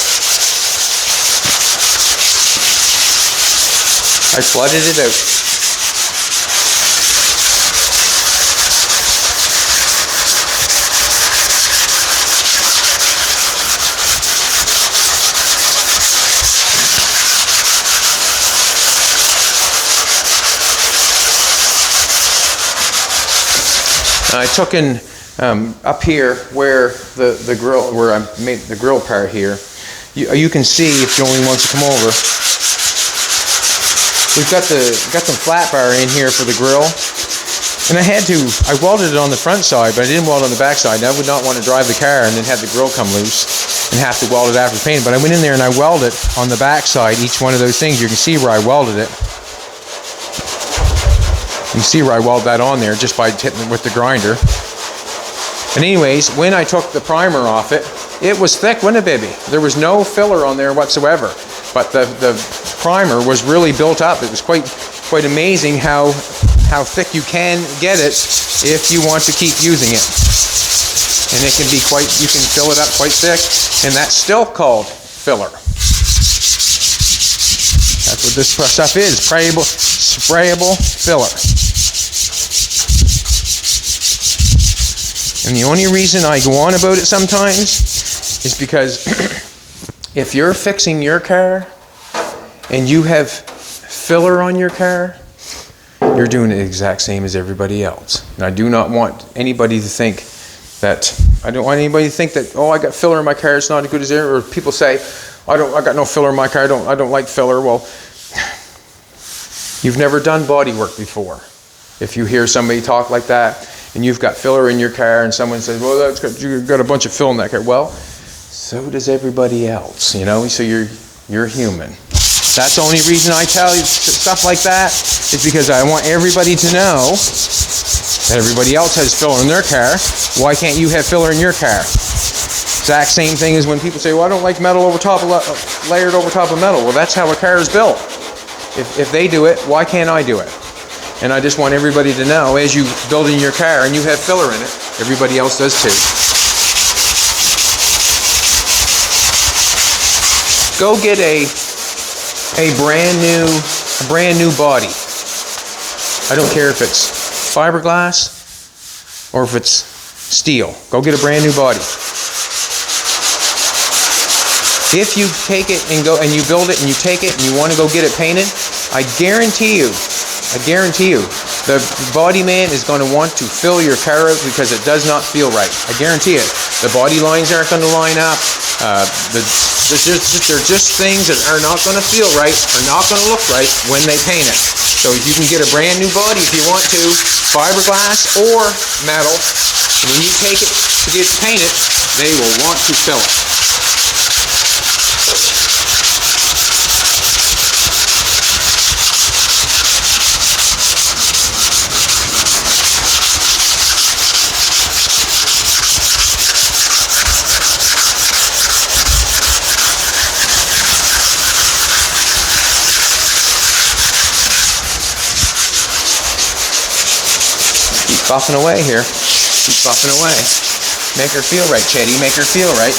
I flooded it out. I took in up here where the grill, where I made the grill part here, you can see if Jolene wants to come over. We've got some flat bar in here for the grill, and I welded it on the front side, but I didn't weld on the back side. I would not want to drive the car and then have the grill come loose and have to weld it after painting. But I went in there and I welded on the back side each one of those things. You can see where I welded it. You can see where I welded that on there just by hitting it with the grinder. And anyways, when I took the primer off it, it was thick, wasn't it, baby? There was no filler on there whatsoever. But the primer was really built up. It was quite amazing how thick you can get it if you want to keep using it. And it can be you can fill it up quite thick, and that's still called filler. That's what this stuff is, sprayable filler. And the only reason I go on about it sometimes is because if you're fixing your car and you have filler on your car, you're doing the exact same as everybody else. And I do not want anybody to think that, oh, I got filler in my car, it's not as good as there, or people say, I got no filler in my car, I don't like filler. Well, you've never done body work before. If you hear somebody talk like that, and you've got filler in your car, and someone says, well, you've got a bunch of fill in that car. Well, so does everybody else, so you're human. That's the only reason I tell you stuff like that, is because I want everybody to know that everybody else has filler in their car. Why can't you have filler in your car? Exact same thing as when people say, well, I don't like metal layered over top of metal. Well, that's how a car is built. If they do it, why can't I do it? And I just want everybody to know, as you build in your car and you have filler in it, everybody else does too. Go get a brand new body. I don't care if it's fiberglass or if it's steel. Go get a brand new body. If you take it and you build it and you take it and you want to go get it painted, I guarantee you, the body man is going to want to fill your car out because it does not feel right. I guarantee it. The body lines aren't going to line up. They're just things that are not going to feel right, are not going to look right when they paint it. So you can get a brand new body if you want to, fiberglass or metal. And when you take it to get painted, they will want to fill it. buffing away here. Keep buffing away. Make her feel right, Chetty. Make her feel right.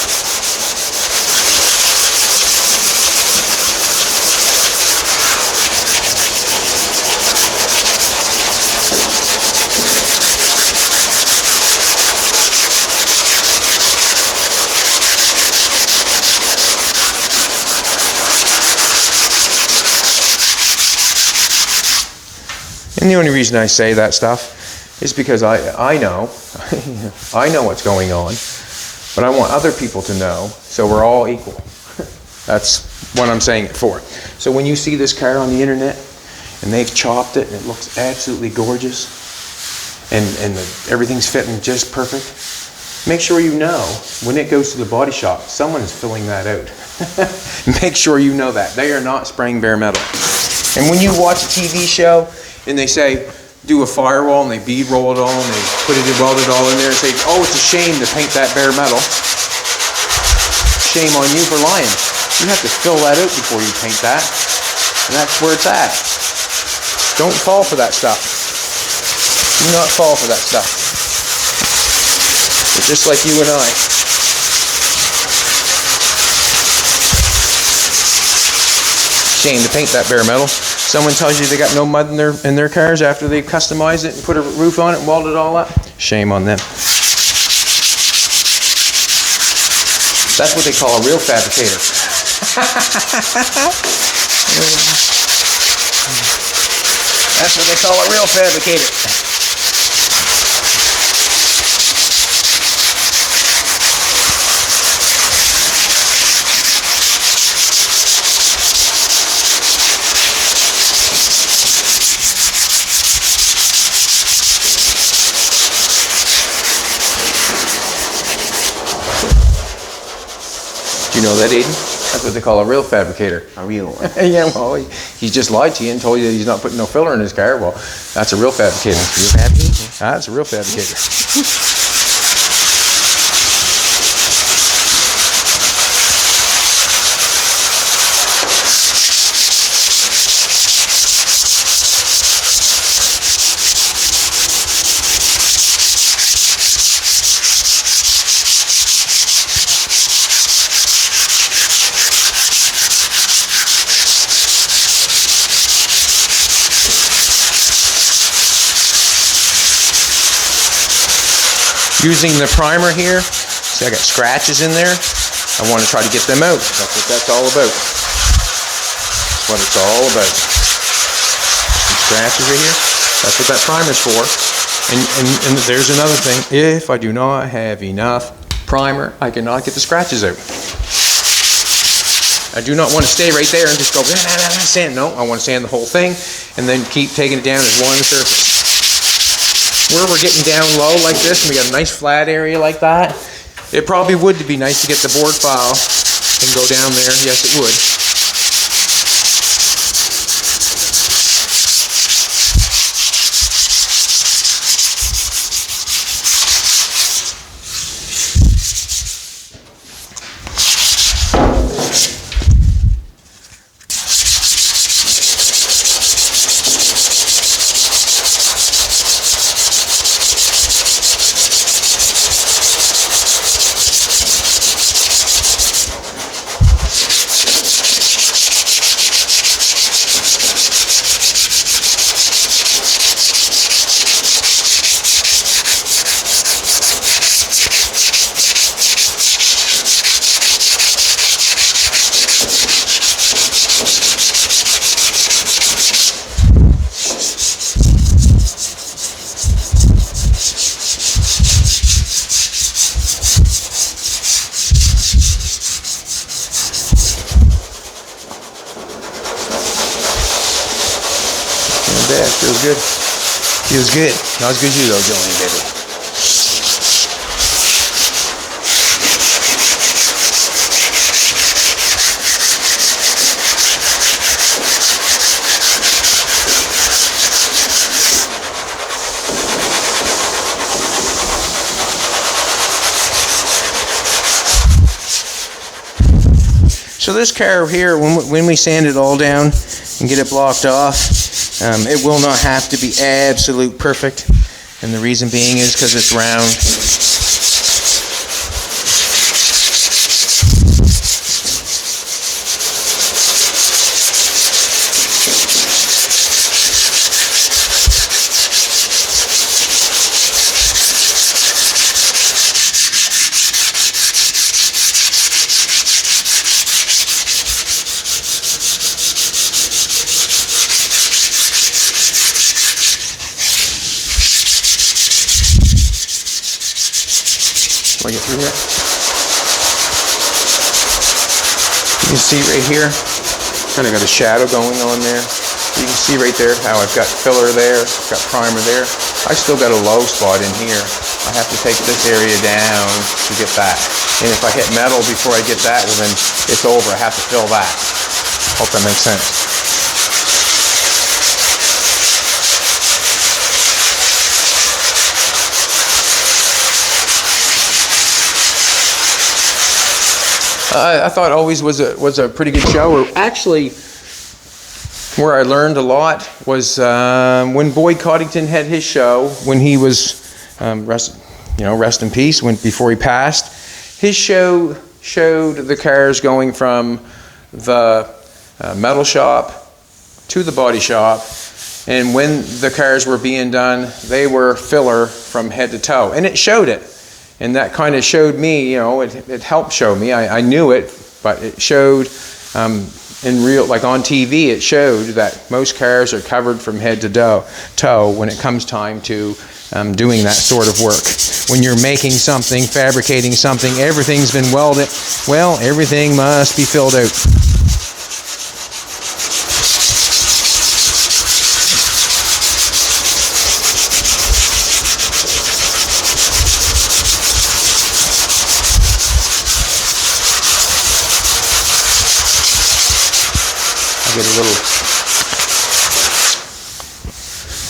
And the only reason I say that stuff is because I know, I know what's going on, but I want other people to know, so we're all equal. That's what I'm saying it for. So when you see this car on the internet, and they've chopped it, and it looks absolutely gorgeous, and everything's fitting just perfect, make sure you know, when it goes to the body shop, someone is filling that out. Make sure you know that. They are not spraying bare metal. And when you watch a TV show, and they say, do a firewall, and they bead roll it all, and they weld it all in there, and say, oh, it's a shame to paint that bare metal. Shame on you for lying. You have to fill that out before you paint that, and that's where it's at. Don't fall for that stuff. Do not fall for that stuff. It's just like you and I. Shame to paint that bare metal. Someone tells you they got no mud in their cars after they customized it and put a roof on it and welded it all up. Shame on them. That's what they call a real fabricator. That's what they call a real fabricator. You know that, Aidyn? That's what they call a real fabricator. A real one. Yeah, well, he just lied to you and told you that he's not putting no filler in his car. Well, that's a real fabricator. Real fabricator? That's a real fabricator. Using the primer here, see I got scratches in there. I want to try to get them out. That's what that's all about. That's what it's all about. Some scratches right here. That's what that primer's for. And there's another thing. If I do not have enough primer, I cannot get the scratches out. I do not want to stay right there and just go sand. No, I want to sand the whole thing and then keep taking it down as one surface. Where we're getting down low like this, and we got a nice flat area like that, it probably would be nice to get the board file and go down there. Yes, it would. Bad. Feels good. Feels good. Not as good as you though, Jolene, baby. So this car here, when we sand it all down and get it blocked off, it will not have to be absolute perfect. And the reason being is because it's round. Will I get through here? You can see right here, kind of got a shadow going on there. You can see right there how I've got filler there, got primer there. I still got a low spot in here. I have to take this area down to get that. And if I hit metal before I get that, well then it's over. I have to fill that. Hope that makes sense. I thought always was a pretty good show. Actually, where I learned a lot was when Boyd Coddington had his show, when he was rest in peace, before he passed. His show showed the cars going from the metal shop to the body shop, and when the cars were being done, they were filler from head to toe, and it showed it. And that kind of showed me, it helped show me. I knew it, but it showed in real, like on TV, it showed that most cars are covered from head to toe when it comes time to doing that sort of work. When you're making something, fabricating something, everything's been welded. Well, everything must be filled out.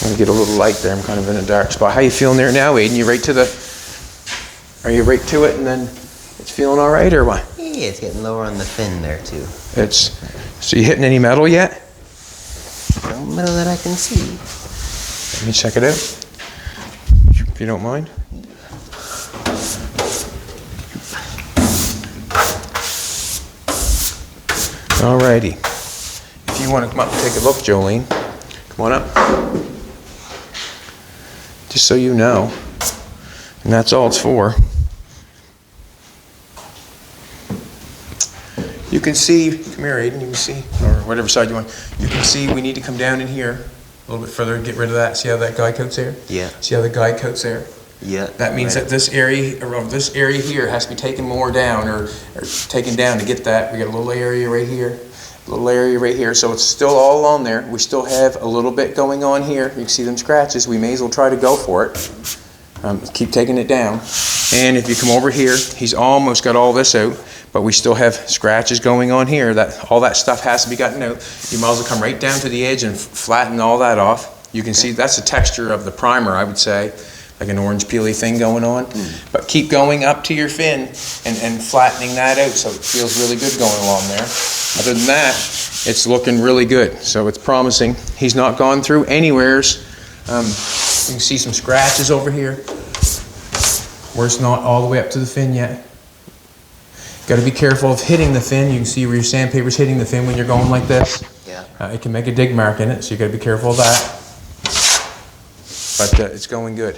I'm gonna get a little light there. I'm kind of in a dark spot. How you feeling there now, Aidyn? Are you right to it, and then it's feeling all right, or what? Yeah, it's getting lower on the fin there too. So you hitting any metal yet? No metal that I can see. Let me check it out, if you don't mind. Alrighty. If you want to come up and take a look, Jolene, come on up. Just so you know. And that's all it's for. You can see, come here, Aidyn, you can see, or whatever side you want. You can see we need to come down in here a little bit further and get rid of that. See how that guidecoat's there? Yeah. See how the guidecoat's there? Yeah. That means that this area here has to be taken more down or taken down to get that. We got a little area right here. So it's still all on there. We still have a little bit going on here. You can see them scratches. We may as well try to go for it. Keep taking it down. And if you come over here, he's almost got all this out, but we still have scratches going on here. All that stuff has to be gotten out. You might as well come right down to the edge and flatten all that off. You can see that's the texture of the primer, I would say, like an orange peely thing going on. But keep going up to your fin and flattening that out so it feels really good going along there. Other than that, it's looking really good. So it's promising. He's not gone through anywheres. You can see some scratches over here where it's not all the way up to the fin yet. Got to be careful of hitting the fin. You can see where your sandpaper's hitting the fin when you're going like this. Yeah. It can make a dig mark in it, so you got to be careful of that. But it's going good.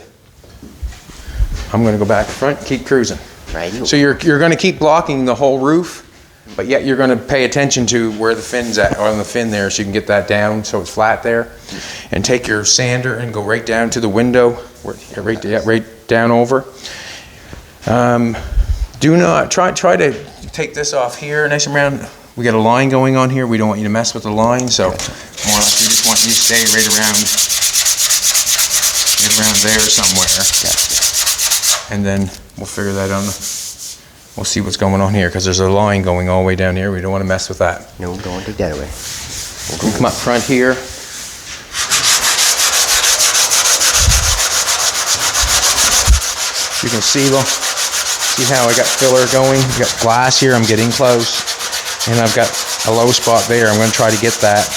I'm going to go back front, keep cruising. Right. So you're going to keep blocking the whole roof, but yet you're going to pay attention to where the fin's at, or on the fin there, so you can get that down so it's flat there. And take your sander and go right down to the window, right down over. Do not try to take this off here nice and round. We got a line going on here. We don't want you to mess with the line, so more or less we just want you to stay right around there somewhere. Gotcha. And then we'll figure that out. We'll see what's going on here, because there's a line going all the way down here. We don't want to mess with that. No, don't take that away. We'll come up front here. You can see how I got filler going. I got glass here. I'm getting close, and I've got a low spot there. I'm going to try to get that.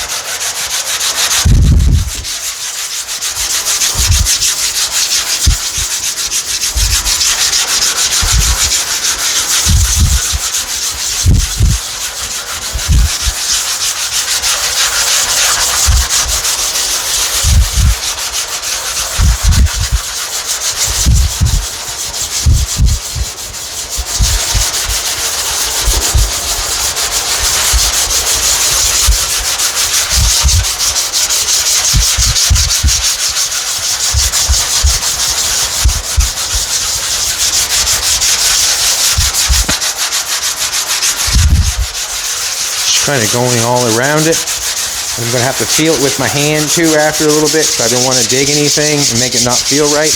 kind of going all around it. I'm going to have to feel it with my hand too after a little bit, so I don't want to dig anything and make it not feel right.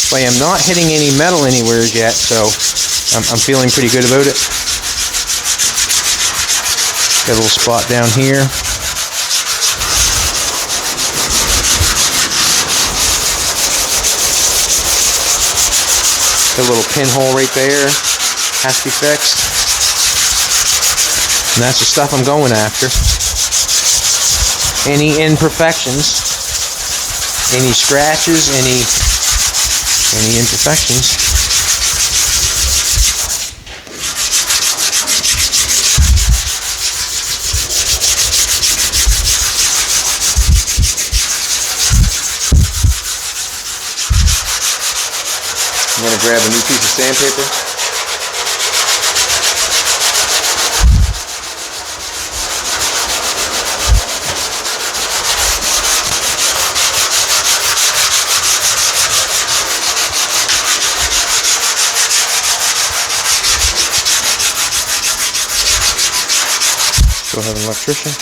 But I am not hitting any metal anywhere yet, so I'm feeling pretty good about it. Got a little spot down here. The little pinhole right there has to be fixed. And that's the stuff I'm going after. Any imperfections, any scratches, any imperfections. I'm going to grab a new piece of sandpaper. Still have an electrician.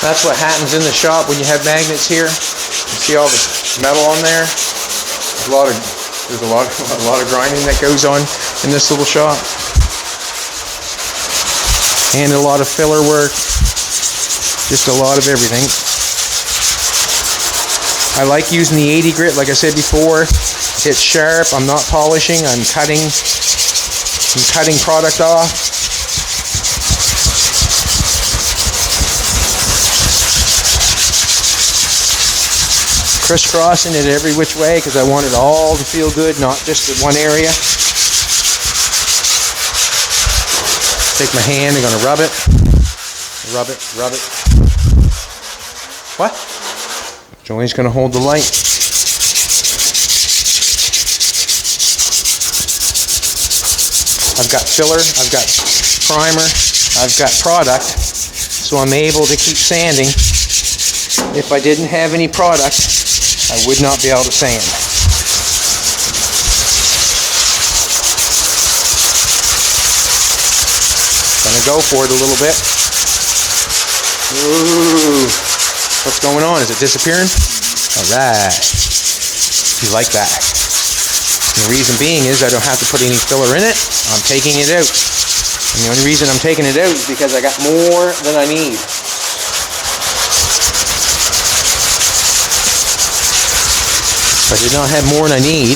That's what happens in the shop when you have magnets here. You see all the metal on there. There's a lot of grinding that goes on in this little shop, and a lot of filler work. Just a lot of everything. I like using the 80 grit, like I said before. It's sharp. I'm not polishing. I'm cutting product off. Crisscrossing it every which way because I want it all to feel good, not just in one area. Take my hand, I'm going to rub it. Rub it, rub it. What? Joey's going to hold the light. I've got filler, I've got primer, I've got product, so I'm able to keep sanding. If I didn't have any product, I would not be able to sand. Gonna go for it a little bit. Ooh, what's going on? Is it disappearing? All right. You like that? And the reason being is I don't have to put any filler in it. I'm taking it out. And the only reason I'm taking it out is because I got more than I need. If I did not have more than I need,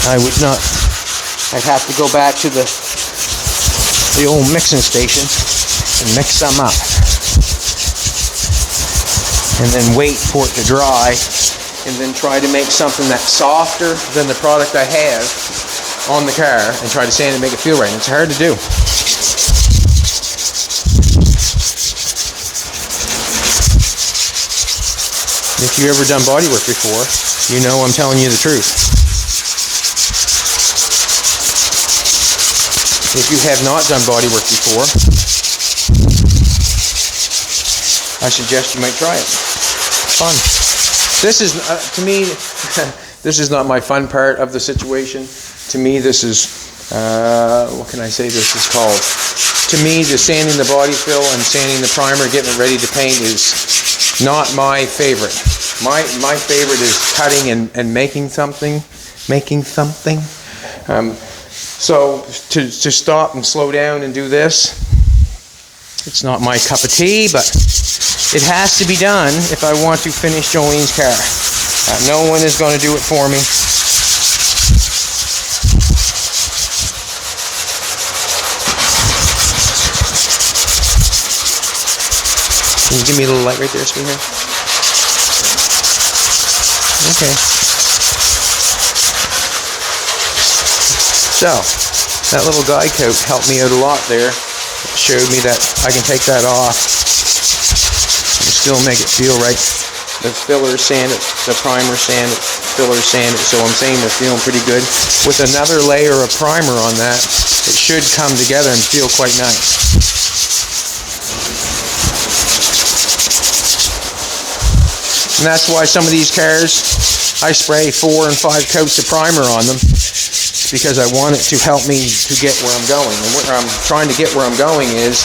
I'd have to go back to the old mixing station and mix some up. And then wait for it to dry, and then try to make something that's softer than the product I have on the car, and try to sand it and make it feel right. And it's hard to do. If you've ever done body work before, you know I'm telling you the truth. If you have not done body work before, I suggest you might try it. It's fun. This is, to me, this is not my fun part of the situation. To me, this is, what can I say this is called? To me, the sanding the body fill and sanding the primer, getting it ready to paint is not my favorite. My favorite is cutting and making something. So to stop and slow down and do this, it's not my cup of tea, but it has to be done if I want to finish Jolene's car. No one is going to do it for me. Can you give me a little light right there, sweetheart? Okay. So, that little guidecoat helped me out a lot there. It showed me that I can take that off and still make it feel right. The filler sand it, the primer sand it, filler sand it, so I'm saying they're feeling pretty good. With another layer of primer on that, it should come together and feel quite nice. And that's why some of these cars, I spray 4 and 5 coats of primer on them, because I want it to help me to get where I'm going. And where I'm trying to get where I'm going is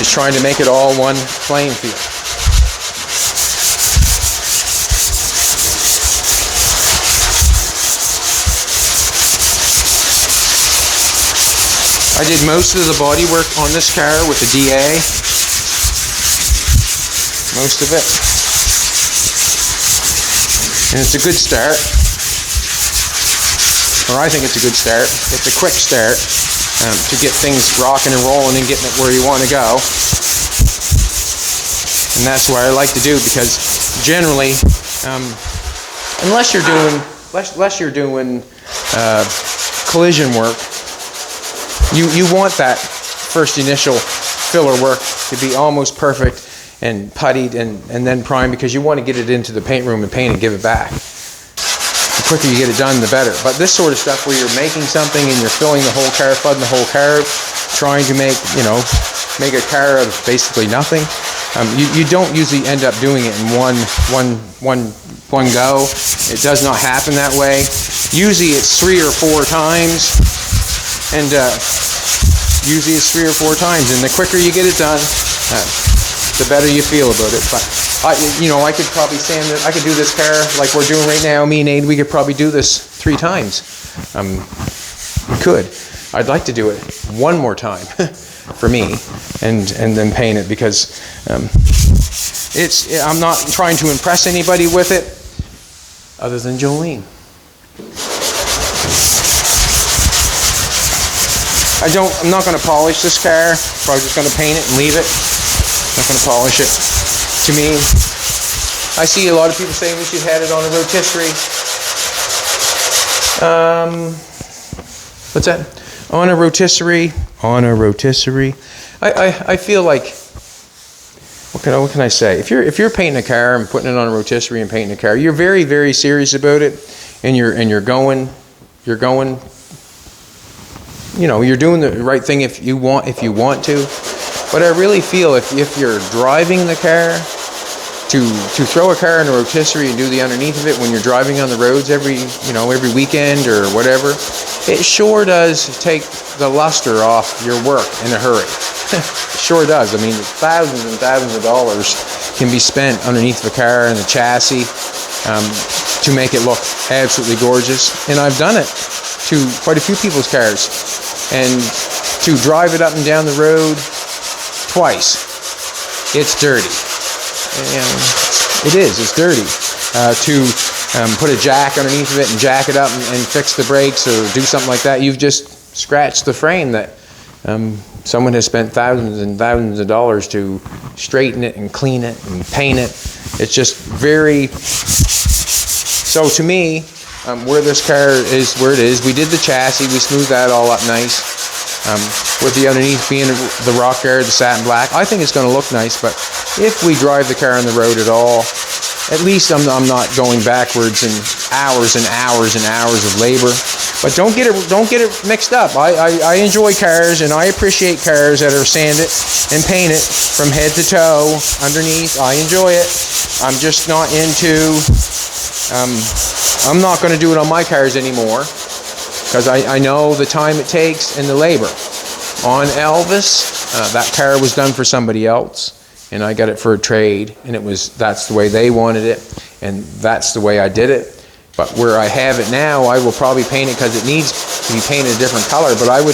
trying to make it all one playing field. I did most of the body work on this car with the DA. Most of it. And it's a good start. Or I think it's a good start. It's a quick start to get things rocking and rolling and getting it where you want to go. And that's what I like to do, because generally, unless you're doing collision work, you want that first initial filler work to be almost perfect and puttied and then primed, because you want to get it into the paint room and paint and give it back. The quicker you get it done, the better. But this sort of stuff where you're making something and you're filling the whole car, flooding the whole car, trying to make a car out of basically nothing, you don't usually end up doing it in one go. It does not happen that way. Usually it's 3 or 4 times, and usually it's 3 or 4 times, and the quicker you get it done, the better you feel about it. But I could probably sand it. I could do this car like we're doing right now. Me and Aidyn, we could probably do this 3 times. We could. I'd like to do it one more time for me, and then paint it, because I'm not trying to impress anybody with it, other than Jolene. I'm not going to polish this car. Probably just going to paint it and leave it. Not going to polish it. To me, I see a lot of people saying we should have it on a rotisserie. What's that? On a rotisserie. I feel like, what can I say? If you're painting a car and putting it on a rotisserie and painting a car, you're very, very serious about it, and you're going. You're doing the right thing if you want to. But I really feel if you're driving the car, to throw a car in a rotisserie and do the underneath of it when you're driving on the roads every weekend or whatever, it sure does take the luster off your work in a hurry. It sure does. I mean, thousands and thousands of dollars can be spent underneath the car and the chassis to make it look absolutely gorgeous. And I've done it to quite a few people's cars. And to drive it up and down the road twice, it's dirty. It's dirty. To put a jack underneath of it and jack it up and fix the brakes or do something like that, you've just scratched the frame that someone has spent thousands and thousands of dollars to straighten it and clean it and paint it. It's just very... So to me, where this car is where it is, we did the chassis, we smoothed that all up nice. With the underneath being the rock area, the satin black, I think it's going to look nice. But if we drive the car on the road at all, at least I'm not going backwards in hours and hours and hours of labor. But don't get it mixed up. I enjoy cars, and I appreciate cars that are sanded and painted from head to toe underneath. I enjoy it. I'm just not into. I'm not going to do it on my cars anymore, because I know the time it takes and the labor. On Elvis, that car was done for somebody else, and I got it for a trade, and that's the way they wanted it, and that's the way I did it. But where I have it now, I will probably paint it because it needs to be painted a different color, but I'm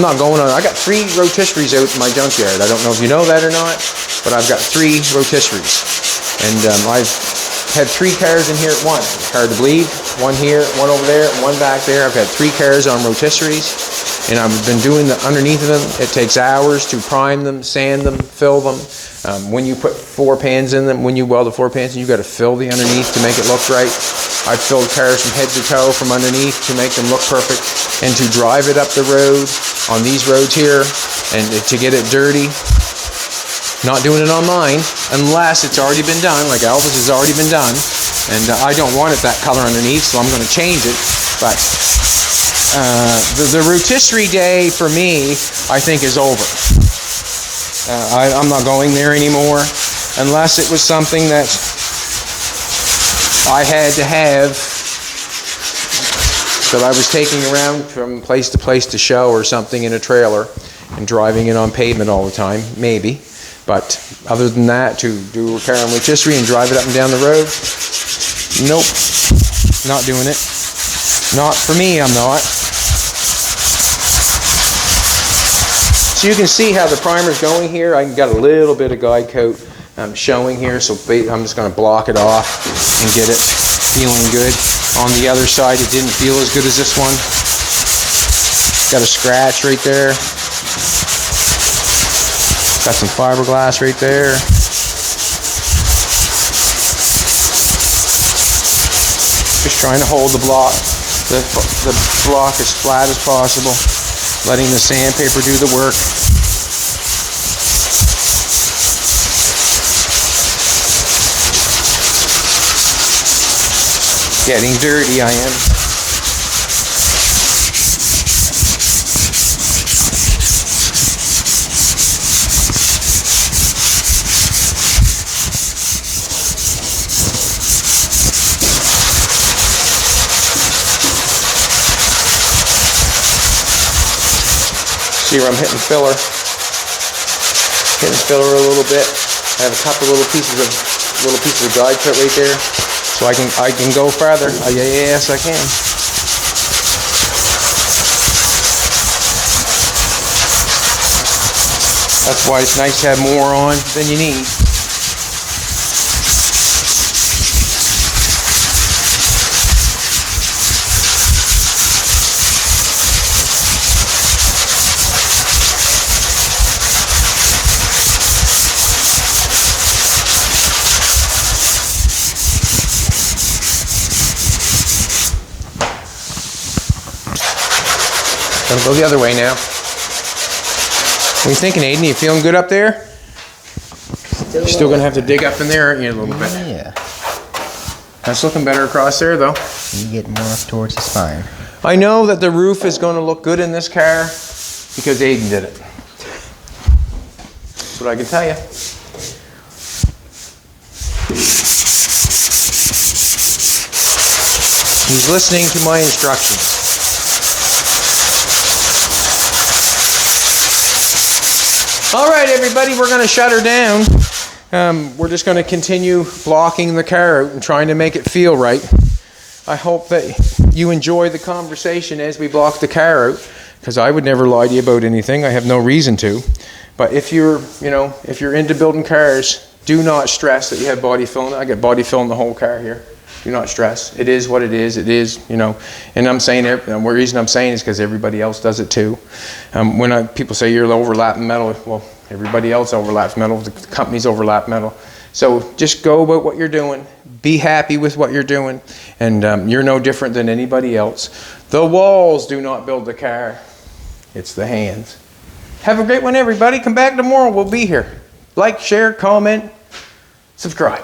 not going on. I got 3 rotisseries out in my junkyard. I don't know if you know that or not, but I've got 3 rotisseries, and I've had 3 cars in here at once. Car to bleed, 1 here, 1 over there, 1 back there. I've had 3 cars on rotisseries, and I've been doing the underneath of them. It takes hours to prime them, sand them, fill them. When you put 4 pans in them, when you weld the 4 pans, you got to fill the underneath to make it look right. I've filled cars from head to toe from underneath to make them look perfect, and to drive it up the road on these roads here, and to get it dirty. Not doing it on mine unless it's already been done, like Elvis has already been done, and I don't want it that color underneath, so I'm going to change it. But the rotisserie day for me, I think, is over. I'm not going there anymore. unless it was something that I had to have that I was taking around from place to place to show or something in a trailer and driving it on pavement all the time, maybe. But other than that, to do repair on rotisserie and drive it up and down the road, nope, not doing it. Not for me, I'm not. So you can see how the primer's going here. I got a little bit of guide coat showing here, so I'm just going to block it off and get it feeling good. On the other side, it didn't feel as good as this one. Got a scratch right there. Got some fiberglass right there. Just trying to hold the block as flat as possible, letting the sandpaper do the work. Getting dirty, I am. See where I'm hitting filler. Hitting filler a little bit. I have a couple little pieces of guide coat right there, so I can go farther. Yes, I can. That's why it's nice to have more on than you need. Gonna go the other way now. What are you thinking, Aidyn? You feeling good up there? You're still gonna have to dig up in there, aren't you, a little bit? Yeah. That's looking better across there, though. You get more up towards the spine. I know that the roof is going to look good in this car because Aidyn did it. That's what I can tell you. He's listening to my instructions. All right, everybody, we're going to shut her down. We're just going to continue blocking the car out and trying to make it feel right. I hope that you enjoy the conversation as we block the car out, because I would never lie to you about anything. I have no reason to. But if you're into building cars, do not stress that you have body filling. I got body filling the whole car here. Do not stress. It is what it is. It is, and I'm saying it. The reason I'm saying is because everybody else does it too. When people say you're overlapping metal, well, everybody else overlaps metal. The companies overlap metal. So just go about what you're doing. Be happy with what you're doing, and you're no different than anybody else. The walls do not build the car. It's the hands. Have a great one, everybody. Come back tomorrow. We'll be here. Like, share, comment, subscribe.